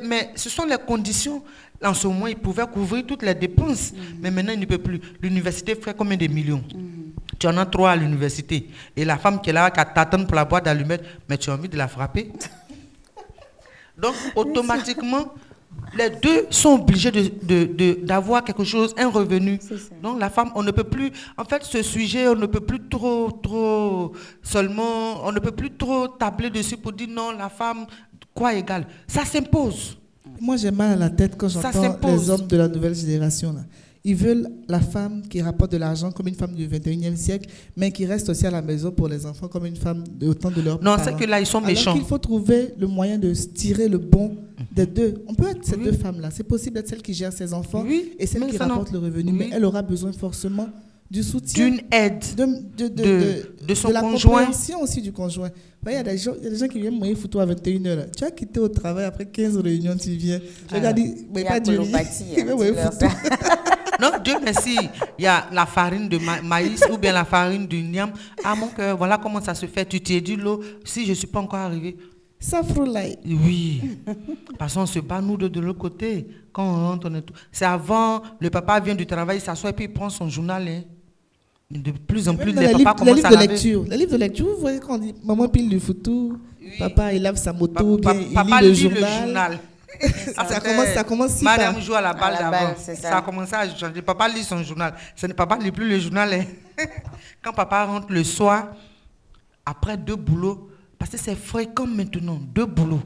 mais ce sont les conditions. En ce moment, il pouvait couvrir toutes les dépenses. Mais maintenant, il ne peut plus. L'université fait combien de millions? Tu en as 3 à l'université. Et la femme qui est là, qui t'attend pour la boîte d'allumettes, mais tu as envie de la frapper. Donc, automatiquement, les deux sont obligés d'avoir quelque chose, un revenu. Donc, la femme, on ne peut plus... En fait, ce sujet, on ne peut plus trop seulement... On ne peut plus trop tabler dessus pour dire non, la femme... Quoi égal? Ça s'impose. Moi, j'ai mal à la tête quand j'entends les hommes de la nouvelle génération. Là. Ils veulent la femme qui rapporte de l'argent comme une femme du 21e siècle, mais qui reste aussi à la maison pour les enfants comme une femme au temps de leur parents. Non, c'est que là, ils sont méchants. Alors qu'il faut trouver le moyen de tirer le bon des deux. On peut être ces deux femmes-là. C'est possible d'être celle qui gère ses enfants et celle qui rapporte le revenu. Mais elle aura besoin forcément du soutien. D'une aide. De son de la conjoint. compréhension aussi du conjoint. Il y a des gens qui viennent me photo à 21h. Tu as quitté au travail après 15 réunions, tu viens. Regarde, il n'y a pas de Non, Dieu merci. Il y a la farine de maïs ou bien la farine du niam. Ah mon cœur, voilà comment ça se fait. Tu t'es dit l'eau. Si je ne suis pas encore arrivé. Ça frôle. Oui. Parce qu'on se bat nous de l'autre côté. Quand on rentre, on est tout. C'est avant, le papa vient du travail, il s'assoit et puis il prend son journal. Hein. De plus en plus, les papas commencent à laver. Les livres de lecture, vous voyez quand on dit maman pile du photo, papa il lave sa moto, bien, papa il lit le journal. Ça commence si Madame joue à la balle d'avant. Ça a commencé à changer. Papa lit son journal. Papa ne lit plus le journal. Hein. Quand papa rentre le soir, après 2 boulots, parce que c'est fréquent maintenant, 2 boulots.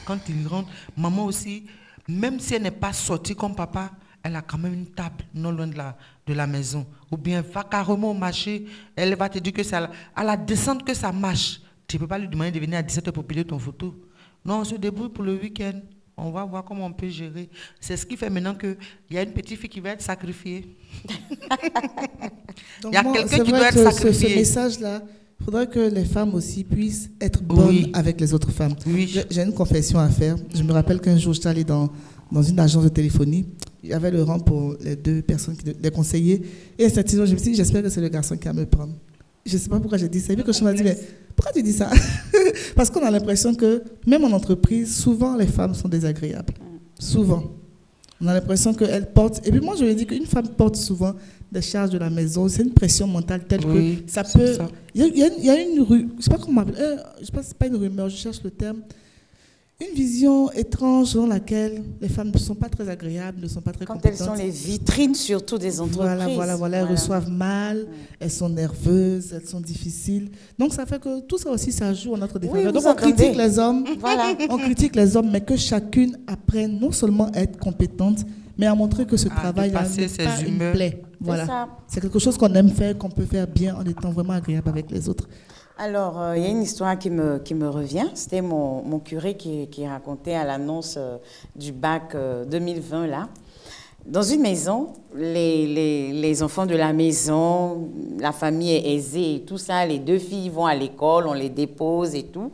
Quand il rentre, maman aussi, même si elle n'est pas sortie comme papa, elle a quand même une table non loin de la maison. Ou bien va carrément au marché, elle va te dire que c'est à la descente que ça marche. Tu ne peux pas lui demander de venir à 17h pour piler ton photo. Non, on se débrouille pour le week-end. On va voir comment on peut gérer. C'est ce qui fait maintenant qu'il y a une petite fille qui va être sacrifiée. Il y a quelqu'un qui doit être sacrifié. Ce message-là, il faudrait que les femmes aussi puissent être bonnes avec les autres femmes. Oui. J'ai une confession à faire. Je me rappelle qu'un jour, j'étais allée dans une agence de téléphonie. Il y avait le rang pour les 2 personnes, les conseillers. Et instinctivement, je me suis dit, j'espère que c'est le garçon qui va me prendre. Je ne sais pas pourquoi j'ai dit ça. Et puis quand je me dit, mais pourquoi tu dis ça? Parce qu'on a l'impression que, même en entreprise, souvent les femmes sont désagréables. Souvent. On a l'impression qu'elles portent... Et puis moi, je lui ai dit qu'une femme porte souvent des charges de la maison. C'est une pression mentale telle que ça peut... Il y a une rue... Je ne sais pas comment on appelle. Je ne sais pas si c'est pas une rumeur, je cherche le terme. Une vision étrange selon laquelle les femmes ne sont pas très agréables, ne sont pas très compétentes. Quand elles sont les vitrines surtout des entreprises. Voilà. Elles reçoivent mal, elles sont nerveuses, elles sont difficiles. Donc ça fait que tout ça aussi, ça joue en notre défaveur. Donc on critique les hommes, on critique les hommes, mais que chacune apprenne non seulement à être compétente, mais à montrer que ce travail-là n'est pas une plaie. Voilà. C'est quelque chose qu'on aime faire, qu'on peut faire bien en étant vraiment agréable avec les autres. Alors, il y a une histoire qui me revient. C'était mon curé qui racontait à l'annonce du bac 2020, là. Dans une maison, les enfants de la maison, la famille est aisée et tout ça, les 2 filles vont à l'école, on les dépose et tout.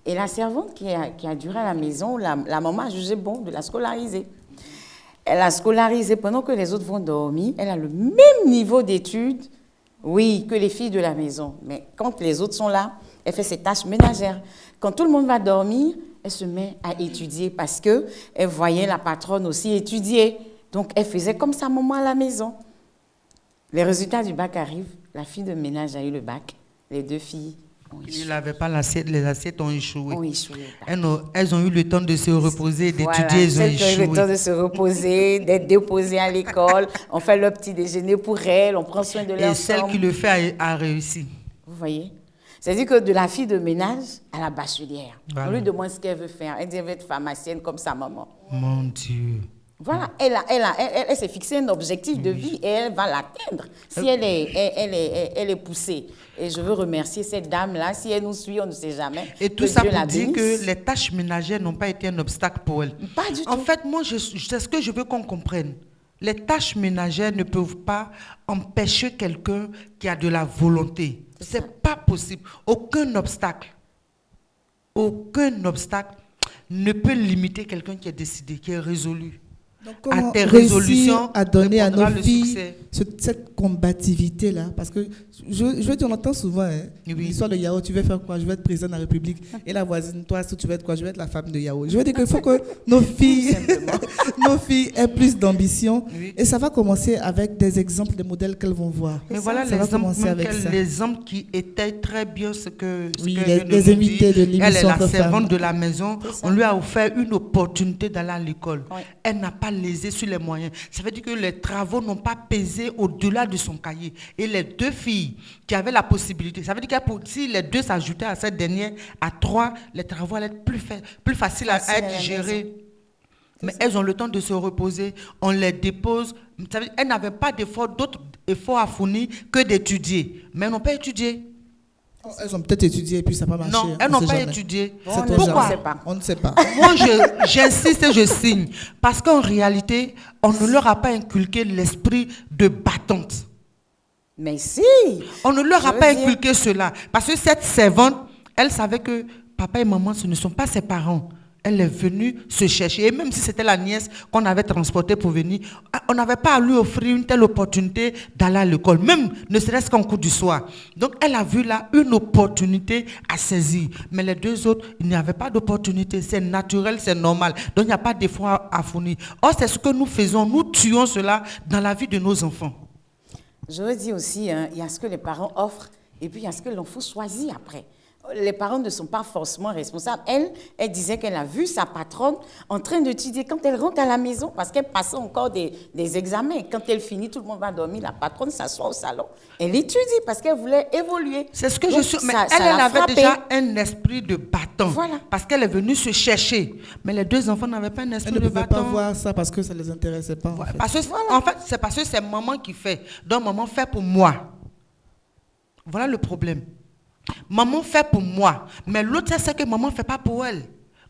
Et la servante qui a duré à la maison, la maman a jugé bon de la scolariser. Elle a scolarisé pendant que les autres vont dormir. Elle a le même niveau d'études, oui, que les filles de la maison. Mais quand les autres sont là, elle fait ses tâches ménagères. Quand tout le monde va dormir, elle se met à étudier parce qu'elle voyait la patronne aussi étudier. Donc, elle faisait comme sa maman à la maison. Les résultats du bac arrivent. La fille de ménage a eu le bac. Les 2 filles ont échoué. Il n'avait pas l'assiette, les assiettes ont échoué. Ont échoué. Elles ont eu le temps de se reposer, d'étudier, elles ont échoué. Elles ont eu le temps de se reposer, d'être déposées à l'école. On fait leur petit déjeuner pour elles, on prend soin de leur Et celle qui le fait a réussi. Vous voyez? C'est-à-dire que de la fille de ménage à la bachelière. Voilà. On lui demande ce qu'elle veut faire. Elle dit qu'elle veut être pharmacienne comme sa maman. Mon Dieu. Voilà, elle s'est fixé un objectif de vie et elle va l'atteindre si elle est poussée. Et je veux remercier cette dame-là. Si elle nous suit, on ne sait jamais. Et tout ça pour dire que les tâches ménagères n'ont pas été un obstacle pour elle. Pas du tout. En fait, moi, c'est ce que je veux qu'on comprenne. Les tâches ménagères ne peuvent pas empêcher quelqu'un qui a de la volonté. C'est pas possible. Aucun obstacle ne peut limiter quelqu'un qui est décidé, qui est résolu. Donc, comment à tes résolutions, à donner à nos filles succès. Cette combativité-là? Parce que je veux dire, on entend souvent l'histoire de Yao, tu veux faire quoi? Je veux être président de la République. Et la voisine, toi, tu veux être quoi? Je veux être la femme de Yao. Je veux dire qu'il faut que nos filles aient plus d'ambition. Oui. Et ça va commencer avec des exemples, des modèles qu'elles vont voir. Mais voilà l'exemple qui était très bien ce que les invités de l'émission. Elle est la servante de la maison. On lui a offert une opportunité d'aller à l'école. Oui. Elle n'a pas lésé sur les moyens. Ça veut dire que les travaux n'ont pas pesé au-delà de son cahier. Et les deux filles qui avaient la possibilité, ça veut dire que si les deux s'ajoutaient à cette dernière, à 3, les travaux allaient être plus faciles à être gérés. Mais elles ont le temps de se reposer, on les dépose. Ça veut dire, elles n'avaient pas d'autres efforts à fournir que d'étudier. Mais elles n'ont pas étudié. Elles ont peut-être étudié et puis ça n'a pas marché. Non, elles n'ont pas étudié. Pourquoi? On ne sait pas. Moi, j'insiste et je signe. Parce qu'en réalité, on ne leur a pas inculqué l'esprit de battante. Mais si. On ne leur a pas inculqué cela. Parce que cette servante, elle savait que papa et maman, ce ne sont pas ses parents. Elle est venue se chercher. Et même si c'était la nièce qu'on avait transportée pour venir, on n'avait pas à lui offrir une telle opportunité d'aller à l'école, même ne serait-ce qu'en cours du soir. Donc, elle a vu là une opportunité à saisir. Mais les deux autres, il n'y avait pas d'opportunité. C'est naturel, c'est normal. Donc, il n'y a pas d'effort à fournir. Or, c'est ce que nous faisons. Nous tuons cela dans la vie de nos enfants. Je veux dire aussi, il y a ce que les parents offrent et puis il y a ce que l'enfant choisit après. Les parents ne sont pas forcément responsables. Elle disait qu'elle a vu sa patronne en train d'étudier quand elle rentre à la maison, parce qu'elle passait encore des examens. Quand elle finit, tout le monde va dormir. La patronne s'assoit au salon. Elle étudie parce qu'elle voulait évoluer. C'est ce que je suis. Mais elle avait déjà un esprit de battant. Voilà. Parce qu'elle est venue se chercher. Mais les deux enfants n'avaient pas un esprit de battant. Elle ne pouvait pas voir ça parce que ça ne les intéressait pas. En fait. C'est parce que c'est maman qui fait. Donc, maman fait pour moi. Voilà le problème. Maman fait pour moi, mais l'autre sait que maman ne fait pas pour elle.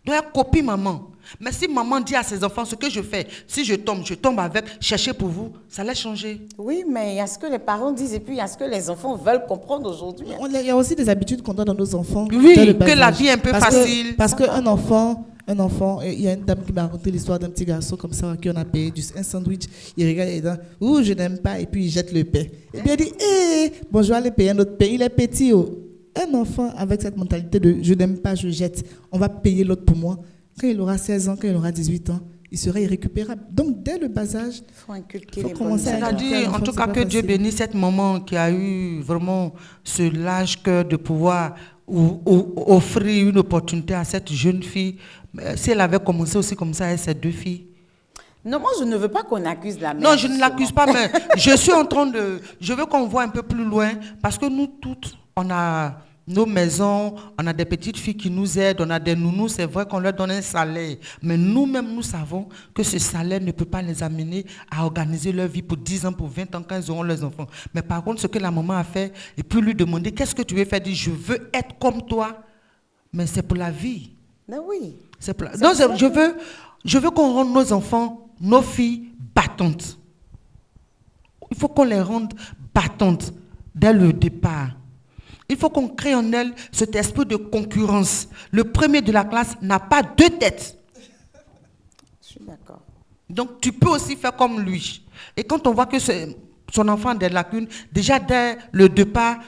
Donc elle copie maman. Mais si maman dit à ses enfants ce que je fais, si je tombe avec, cherchez pour vous, ça allait changer. Oui, mais il y a ce que les parents disent et puis il y a ce que les enfants veulent comprendre aujourd'hui. Il y a aussi des habitudes qu'on donne à nos enfants. Oui, que la vie est un peu facile. Parce qu'un enfant, il y a une dame qui m'a raconté l'histoire d'un petit garçon comme ça, à qui on a payé un sandwich. Il regarde les dents, je n'aime pas, et puis il jette le pain. Et puis il dit, bon, je vais aller payer un autre pain. Il est petit. Un enfant avec cette mentalité de je n'aime pas, je jette, on va payer l'autre pour moi. Quand il aura 16 ans, quand il aura 18 ans, il sera irrécupérable. Donc, dès le bas âge, il faut inculquer les commencer à c'est-à-dire, en tout cas, que Dieu bénisse cette maman qui a eu vraiment ce large cœur de pouvoir offrir une opportunité à cette jeune fille. Si elle avait commencé aussi comme ça avec ses deux filles. Non, moi, je ne veux pas qu'on accuse la mère. Non, je ne l'accuse pas, mais je suis en train de... Je veux qu'on voit un peu plus loin, parce que nous toutes, on a nos maisons, on a des petites filles qui nous aident, on a des nounous, c'est vrai qu'on leur donne un salaire. Mais nous-mêmes, nous savons que ce salaire ne peut pas les amener à organiser leur vie pour 10 ans, pour 20 ans, quand ils auront leurs enfants. Mais par contre, ce que la maman a fait, et puis lui demander, qu'est-ce que tu veux faire? Dire, je veux être comme toi. Mais c'est pour la vie. Mais oui. C'est pour la... Donc, je veux qu'on rende nos enfants, nos filles, battantes. Il faut qu'on les rende battantes dès le départ. Il faut qu'on crée en elles cet esprit de concurrence. Le premier de la classe n'a pas 2 têtes. Je suis d'accord. Donc, tu peux aussi faire comme lui. Et quand on voit que son enfant a des lacunes, déjà dès le départ,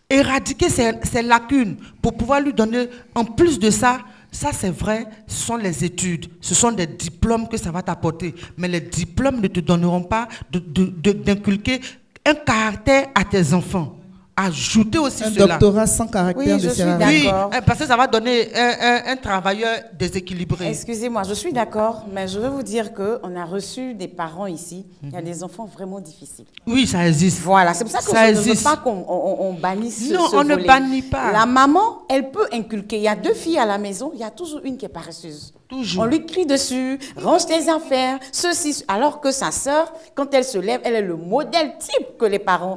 éradiquer ces lacunes pour pouvoir lui donner, en plus de ça, ça c'est vrai, ce sont les études, ce sont des diplômes que ça va t'apporter. Mais les diplômes ne te donneront pas d'inculquer un caractère à tes enfants. Ajouter aussi cela. Un doctorat sans caractère de d'accord. Oui, parce que ça va donner un travailleur déséquilibré. Excusez-moi, je suis d'accord, mais je veux vous dire qu'on a reçu des parents ici. Il y a des enfants vraiment difficiles. Oui, ça existe. Voilà, c'est pour ça que je ne veux pas qu'on bannisse ce volet. Non, on ne bannit pas. La maman, elle peut inculquer. Il y a 2 filles à la maison, il y a toujours une qui est paresseuse. Toujours. On lui crie dessus, range tes affaires, ceci. Alors que sa sœur, quand elle se lève, elle est le modèle type que les parents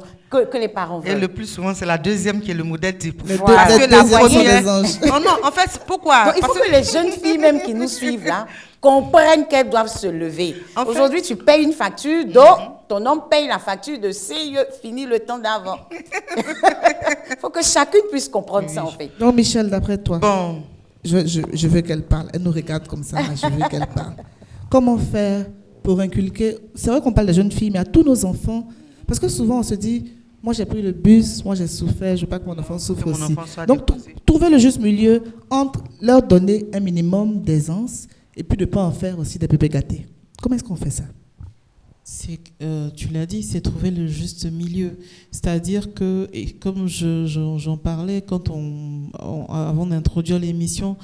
veulent. Et le plus souvent, c'est la deuxième qui est le modèle type. Voilà. Parce que la première... Non, en fait, pourquoi? Donc, il faut que les jeunes filles même qui nous suivent là comprennent qu'elles doivent se lever. Aujourd'hui, tu payes une facture, donc ton homme paye la facture de CIE, fini le temps d'avant. Il faut que chacune puisse comprendre ça en fait. Donc Michel, d'après toi, Bon, je veux qu'elle parle. Elle nous regarde comme ça, je veux qu'elle parle. Comment faire pour inculquer... C'est vrai qu'on parle des jeunes filles, mais à tous nos enfants, parce que souvent on se dit, moi j'ai pris le bus, moi j'ai souffert, je veux pas que mon enfant souffre mon aussi. enfant soit Donc dépassé. trouver le juste milieu entre leur donner un minimum d'aisance et puis de ne pas en faire aussi des bébés gâtés. Comment est-ce qu'on fait ça? Tu l'as dit, c'est trouver le juste milieu. C'est-à-dire que, et comme j'en parlais avant d'introduire l'émission,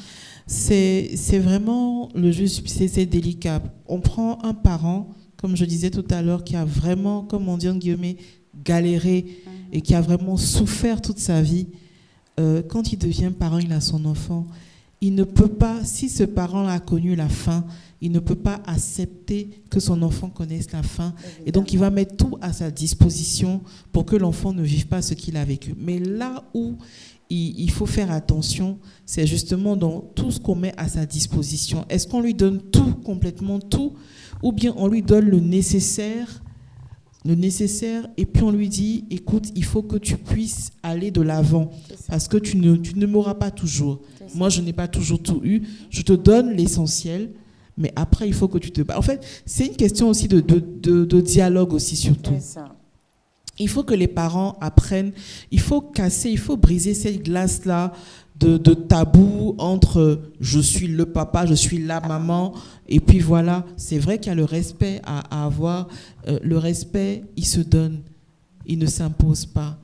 c'est vraiment le juste, c'est délicat. On prend un parent, comme je disais tout à l'heure, qui a vraiment, comme on dit en guillemets, galéré et qui a vraiment souffert toute sa vie. Quand il devient parent, il a son enfant. Il ne peut pas, si ce parent a connu la faim, il ne peut pas accepter que son enfant connaisse la faim. Évidemment. Et donc, il va mettre tout à sa disposition pour que l'enfant ne vive pas ce qu'il a vécu. Mais là où il faut faire attention, c'est justement dans tout ce qu'on met à sa disposition. Est-ce qu'on lui donne tout, complètement tout, ou bien on lui donne le nécessaire, et puis on lui dit, écoute, il faut que tu puisses aller de l'avant, parce que tu ne m'auras pas toujours. Moi, je n'ai pas toujours tout eu. Je te donne l'essentiel, mais après, il faut que tu te bats. En fait, c'est une question aussi de dialogue aussi, surtout. C'est ça. Il faut que les parents apprennent, il faut briser cette glace-là de tabou entre je suis le papa, je suis la maman, et puis voilà. C'est vrai qu'il y a le respect à avoir. Le respect, il se donne, il ne s'impose pas.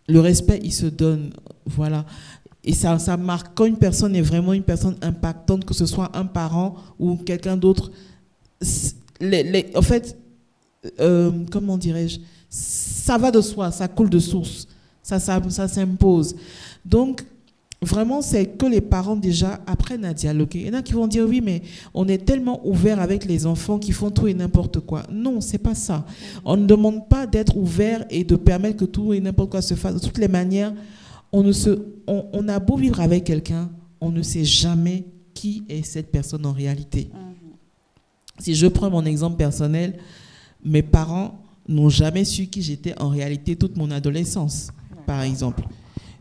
Le respect, il se donne, voilà. Et ça marque quand une personne est vraiment une personne impactante, que ce soit un parent ou quelqu'un d'autre. En fait, comment dirais-je, ça va de soi, ça coule de source, ça s'impose. Donc, vraiment, c'est que les parents déjà apprennent à dialoguer. Il y en a qui vont dire, oui, mais on est tellement ouvert avec les enfants qui font tout et n'importe quoi. Non, c'est pas ça. On ne demande pas d'être ouvert et de permettre que tout et n'importe quoi se fasse. De toutes les manières, on a beau vivre avec quelqu'un, on ne sait jamais qui est cette personne en réalité. Si je prends mon exemple personnel, mes parents n'ont jamais su qui j'étais en réalité toute mon adolescence, par exemple.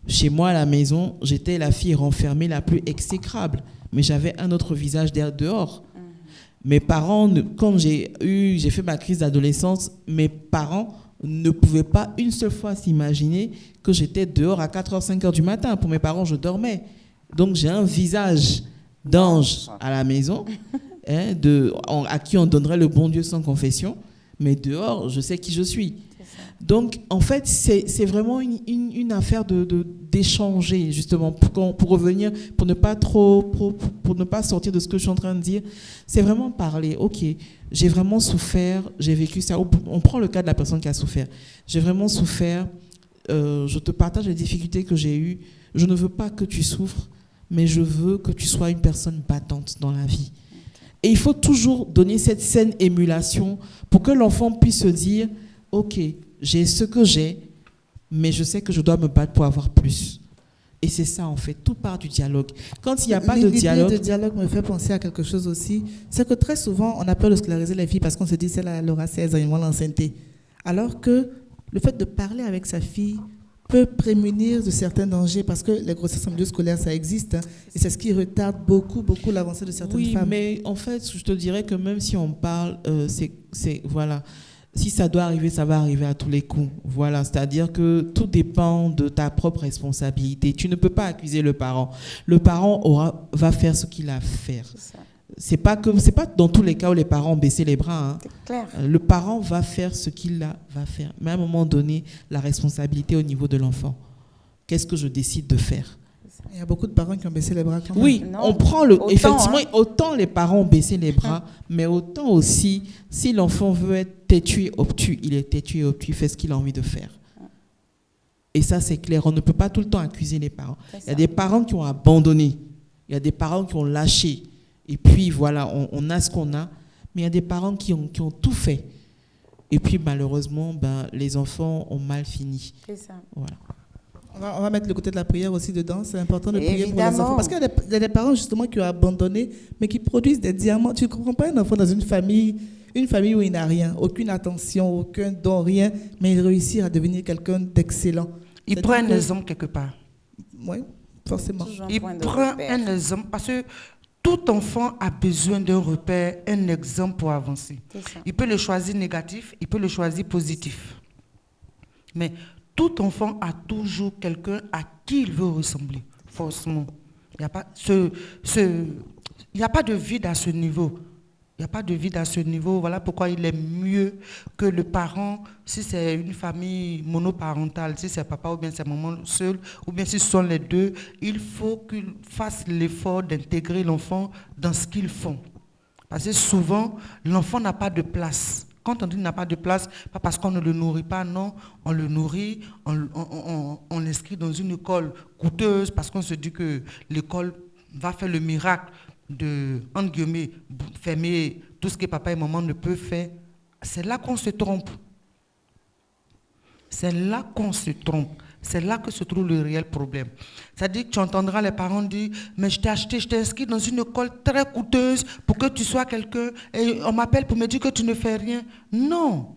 Chez moi, à la maison, j'étais la fille renfermée la plus exécrable, mais j'avais un autre visage dehors. Mes parents, quand j'ai fait ma crise d'adolescence, mes parents ne pouvaient pas une seule fois s'imaginer que j'étais dehors à 4h, 5h du matin. Pour mes parents, je dormais. Donc, j'ai un visage d'ange à la maison, à qui on donnerait le bon Dieu sans confession. Mais dehors, je sais qui je suis. Donc, en fait, c'est vraiment une affaire d'échanger, justement, pour revenir, pour ne pas sortir de ce que je suis en train de dire. C'est vraiment parler. OK, j'ai vraiment souffert, j'ai vécu ça. On prend le cas de la personne qui a souffert. J'ai vraiment souffert, je te partage les difficultés que j'ai eues. Je ne veux pas que tu souffres, mais je veux que tu sois une personne battante dans la vie. Et il faut toujours donner cette saine émulation pour que l'enfant puisse se dire, OK, j'ai ce que j'ai, mais je sais que je dois me battre pour avoir plus. Et c'est ça, en fait, tout part du dialogue. Quand il n'y a pas de dialogue... L'idée de dialogue me fait penser à quelque chose aussi, c'est que très souvent, on a peur de scolariser les filles parce qu'on se dit, celle-là, elle aura 16 ans, ils vont l'enceinte. Alors que le fait de parler avec sa fille peut prémunir de certains dangers parce que les grossesses en milieu scolaire, ça existe. Et c'est ce qui retarde beaucoup l'avancée de certaines femmes. Oui, mais en fait, je te dirais que même si on parle, voilà... Si ça doit arriver, ça va arriver à tous les coups. Voilà, c'est-à-dire que tout dépend de ta propre responsabilité. Tu ne peux pas accuser le parent. Le parent va faire ce qu'il a à faire. C'est pas dans tous les cas où les parents ont baissé les bras. Hein. C'est clair. Le parent va faire ce qu'il va faire. Mais à un moment donné, la responsabilité au niveau de l'enfant. Qu'est-ce que je décide de faire ? Il y a beaucoup de parents qui ont baissé les bras quand même. Oui, on prend effectivement, autant les parents ont baissé les bras, mais autant aussi, si l'enfant veut être têtu et obtus, il est têtu et obtus, il fait ce qu'il a envie de faire. Et ça, c'est clair. On ne peut pas tout le temps accuser les parents. Il y a des parents qui ont abandonné. Il y a des parents qui ont lâché. Et puis, voilà, on a ce qu'on a. Mais il y a des parents qui ont tout fait. Et puis, malheureusement, les enfants ont mal fini. C'est ça. Voilà. On va mettre le côté de la prière aussi dedans. C'est important de prier pour les Évidemment. enfants. Parce qu'il y a des parents, justement, qui ont abandonné, mais qui produisent des diamants. Tu ne comprends pas un enfant dans une famille où il n'a rien, aucune attention, aucun don, rien, mais il réussit à devenir quelqu'un d'excellent. Il prend un exemple quelque part. Oui, forcément. Il prend un exemple parce que tout enfant a besoin d'un repère, un exemple pour avancer. Il peut le choisir négatif, il peut le choisir positif. Mais tout enfant a toujours quelqu'un à qui il veut ressembler, forcément. Il n'y a pas de vide à ce niveau. Il n'y a pas de vide à ce niveau. Voilà pourquoi il est mieux que le parent, si c'est une famille monoparentale, si c'est papa ou bien c'est maman seul, ou bien si ce sont les deux, il faut qu'ils fassent l'effort d'intégrer l'enfant dans ce qu'ils font. Parce que souvent, l'enfant n'a pas de place. Quand on dit qu'il n'a pas de place, pas parce qu'on ne le nourrit pas, non, on le nourrit, on l'inscrit dans une école coûteuse parce qu'on se dit que l'école va faire le miracle de, entre guillemets, fermer tout ce que papa et maman ne peuvent faire. C'est là qu'on se trompe. C'est là qu'on se trompe. C'est là que se trouve le réel problème. C'est-à-dire que tu entendras les parents dire « Mais je t'ai inscrit dans une école très coûteuse pour que tu sois quelqu'un et on m'appelle pour me dire que tu ne fais rien. » Non.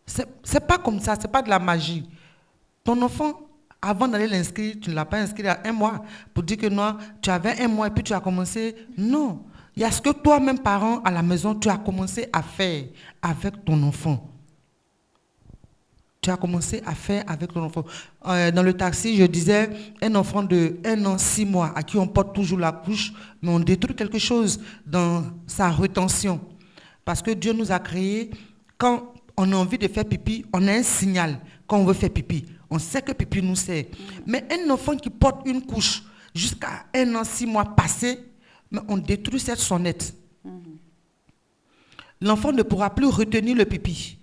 C'est pas comme ça, c'est pas de la magie. Ton enfant, avant d'aller l'inscrire, tu ne l'as pas inscrit à 1 mois pour dire que non, tu avais 1 mois et puis tu as commencé. Non. Il y a ce que toi-même, parent, à la maison, tu as commencé à faire avec ton enfant. Tu as commencé à faire avec ton enfant. Dans le taxi, je disais, un enfant de 1 an, 6 mois, à qui on porte toujours la couche, mais on détruit quelque chose dans sa rétention. Parce que Dieu nous a créés, quand on a envie de faire pipi, on a un signal quand on veut faire pipi. On sait que pipi nous sert. Mais un enfant qui porte une couche jusqu'à 1 an, 6 mois passé, mais on détruit cette sonnette. L'enfant ne pourra plus retenir le pipi.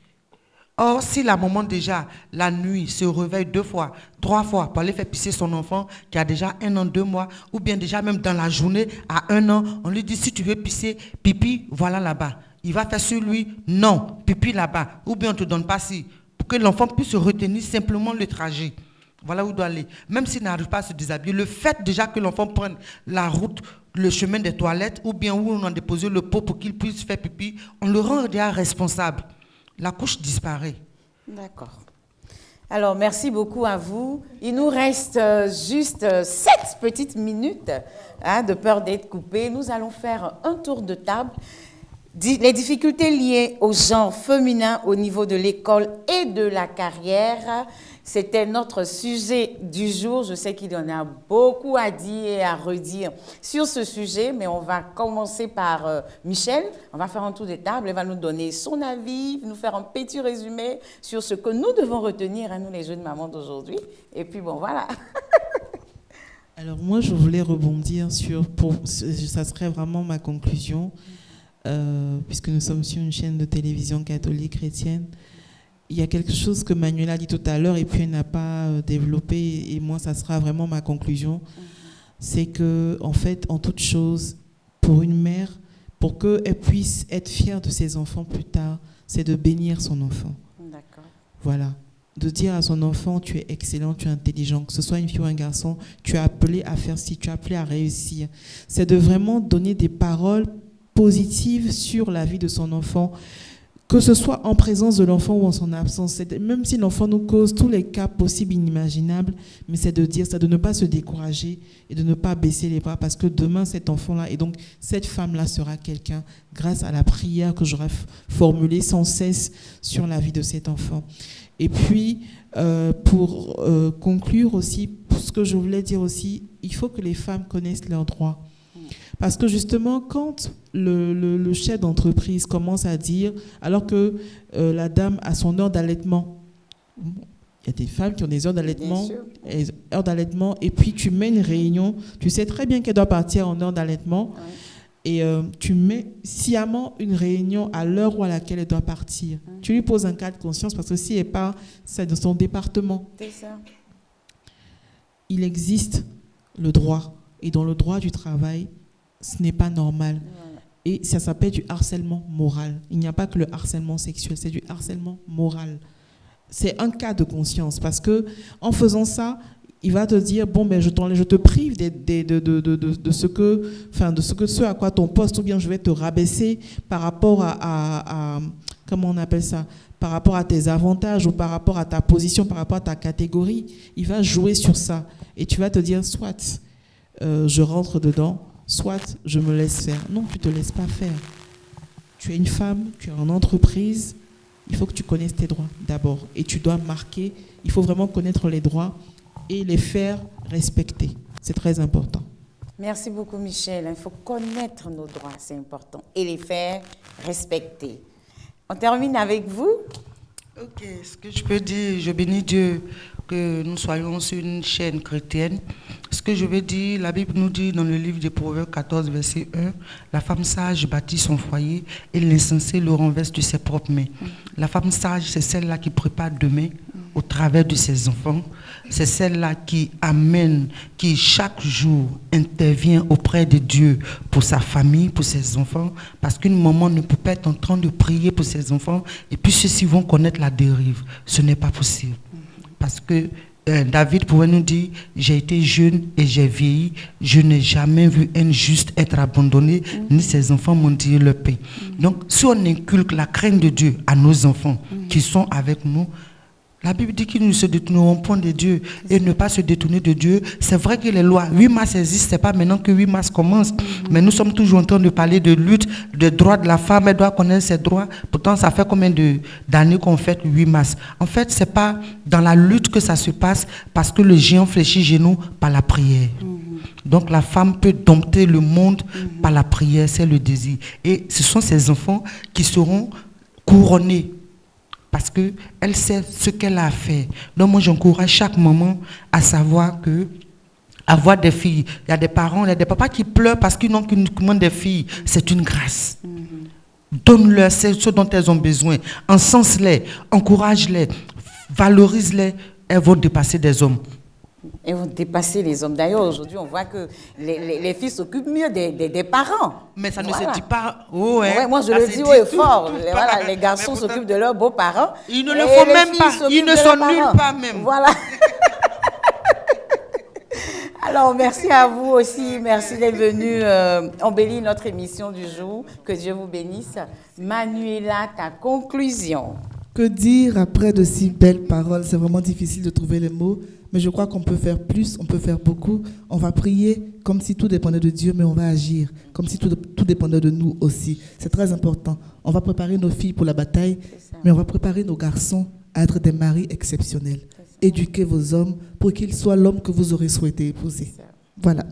Or, si la maman déjà, la nuit, se réveille 2 fois, 3 fois pour aller faire pisser son enfant qui a déjà 1 an, 2 mois, ou bien déjà même dans la journée, à 1 an, on lui dit, si tu veux pisser, pipi, voilà là-bas. Il va faire sur lui, non, pipi là-bas. Ou bien on ne te donne pas si, pour que l'enfant puisse retenir simplement le trajet. Voilà où il doit aller. Même s'il n'arrive pas à se déshabiller, le fait déjà que l'enfant prenne la route, le chemin des toilettes, ou bien où on a déposé le pot pour qu'il puisse faire pipi, on le rend déjà responsable. La couche disparaît. D'accord. Alors, merci beaucoup à vous. Il nous reste juste 7 petites minutes, de peur d'être coupé. Nous allons faire un tour de table. Les difficultés liées au genre féminin au niveau de l'école et de la carrière, c'était notre sujet du jour. Je sais qu'il y en a beaucoup à dire et à redire sur ce sujet, mais on va commencer par Michel. On va faire un tour de table. Elle va nous donner son avis, nous faire un petit résumé sur ce que nous devons retenir, nous les jeunes mamans d'aujourd'hui. Et puis bon, voilà. Alors moi, je voulais rebondir ça serait vraiment ma conclusion. Puisque nous sommes sur une chaîne de télévision catholique chrétienne, il y a quelque chose que Manuela a dit tout à l'heure et puis elle n'a pas développé, et moi ça sera vraiment ma conclusion, c'est que en fait, en toute chose, pour une mère, pour qu'elle puisse être fière de ses enfants plus tard, c'est de bénir son enfant. D'accord. Voilà. De dire à son enfant, tu es excellent, tu es intelligent, que ce soit une fille ou un garçon, tu es appelé à faire ci, tu es appelé à réussir. C'est de vraiment donner des paroles positive sur la vie de son enfant, que ce soit en présence de l'enfant ou en son absence. Même si l'enfant nous cause tous les cas possibles, inimaginables, mais c'est de dire ça, de ne pas se décourager et de ne pas baisser les bras, parce que demain, cet enfant-là, et donc cette femme-là sera quelqu'un grâce à la prière que j'aurais formulée sans cesse sur la vie de cet enfant. Et puis, pour conclure aussi, ce que je voulais dire aussi, il faut que les femmes connaissent leurs droits. Parce que justement, quand le chef d'entreprise commence à dire, alors que la dame a son heure d'allaitement, il y a des femmes qui ont des heures d'allaitement, et puis tu mets une réunion, tu sais très bien qu'elle doit partir en heure d'allaitement, et tu mets sciemment une réunion à l'heure à laquelle elle doit partir. Tu lui poses un cas de conscience, parce que si elle part, c'est dans son département. C'est ça. Il existe le droit. Et dans le droit du travail, ce n'est pas normal. Et ça s'appelle du harcèlement moral. Il n'y a pas que le harcèlement sexuel, c'est du harcèlement moral. C'est un cas de conscience parce que en faisant ça, il va te dire bon ben je te prive de ce à quoi ton poste, ou bien je vais te rabaisser par rapport à comment on appelle ça, par rapport à tes avantages ou par rapport à ta position, par rapport à ta catégorie. Il va jouer sur ça et tu vas te dire soit je rentre dedans, soit je me laisse faire. Non, tu te laisses pas faire. Tu es une femme, tu es en entreprise. Il faut que tu connaisses tes droits d'abord et tu dois marquer. Il faut vraiment connaître les droits et les faire respecter. C'est très important. Merci beaucoup, Michel. Il faut connaître nos droits, c'est important, et les faire respecter. On termine avec vous. Ok, ce que je peux dire, je bénis Dieu que nous soyons sur une chaîne chrétienne. Ce que je veux dire, la Bible nous dit dans le livre des Proverbes 14, verset 1, la femme sage bâtit son foyer et l'insensé le renverse de ses propres mains. La femme sage, c'est celle-là qui prépare demain au travers de ses enfants. C'est celle-là qui amène, qui chaque jour intervient auprès de Dieu pour sa famille, pour ses enfants. Parce qu'une maman ne peut pas être en train de prier pour ses enfants et puis ceux-ci vont connaître la dérive. Ce n'est pas possible. Parce que David pouvait nous dire, j'ai été jeune et j'ai vieilli, je n'ai jamais vu un juste être abandonné, ni ses enfants m'ont dit leur paix. Donc, si on inculque la crainte de Dieu à nos enfants qui sont avec nous, la Bible dit qu'ils ne se détourneront point de Dieu et ne pas se détourner de Dieu. C'est vrai que les lois, 8 mars existent, ce n'est pas maintenant que 8 mars commence, mais nous sommes toujours en train de parler de lutte, de droits de la femme, elle doit connaître ses droits. Pourtant, ça fait combien d'années qu'on fête 8 mars? En fait, ce n'est pas dans la lutte que ça se passe parce que le géant fléchit genoux par la prière. Donc la femme peut dompter le monde par la prière, c'est le désir. Et ce sont ces enfants qui seront couronnés. Parce qu'elle sait ce qu'elle a à faire. Donc moi, j'encourage chaque maman à savoir que avoir des filles, il y a des parents, il y a des papas qui pleurent parce qu'ils n'ont qu'uniquement des filles. C'est une grâce. Donne-leur ce dont elles ont besoin. Encense-les, encourage-les, valorise-les. Elles vont dépasser des hommes. Elles vont dépasser les hommes. D'ailleurs, aujourd'hui, on voit que les filles s'occupent mieux des parents. Mais ça ne se dit pas. Oh, ouais. Ouais, moi, je le dis haut et fort. Voilà, les garçons s'occupent de leurs beaux-parents. Ils ne le font même pas. Ils ne sont nulle part même. Voilà. Alors, merci à vous aussi. Merci d'être venu embellir notre émission du jour. Que Dieu vous bénisse. Manuela, ta conclusion. Que dire après de si belles paroles? C'est vraiment difficile de trouver les mots. Mais je crois qu'on peut faire plus, on peut faire beaucoup. On va prier comme si tout dépendait de Dieu, mais on va agir comme si tout dépendait de nous aussi. C'est très important. On va préparer nos filles pour la bataille, mais on va préparer nos garçons à être des maris exceptionnels. Éduquez vos hommes pour qu'ils soient l'homme que vous aurez souhaité épouser. Voilà.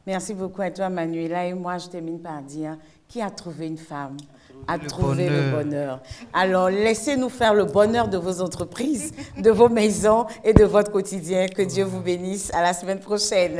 Merci beaucoup à toi, Manuela. Et moi, je termine par dire, qui a trouvé une femme a trouvé le bonheur. Alors, laissez-nous faire le bonheur de vos entreprises, de vos maisons et de votre quotidien. Que Dieu vous bénisse. À la semaine prochaine.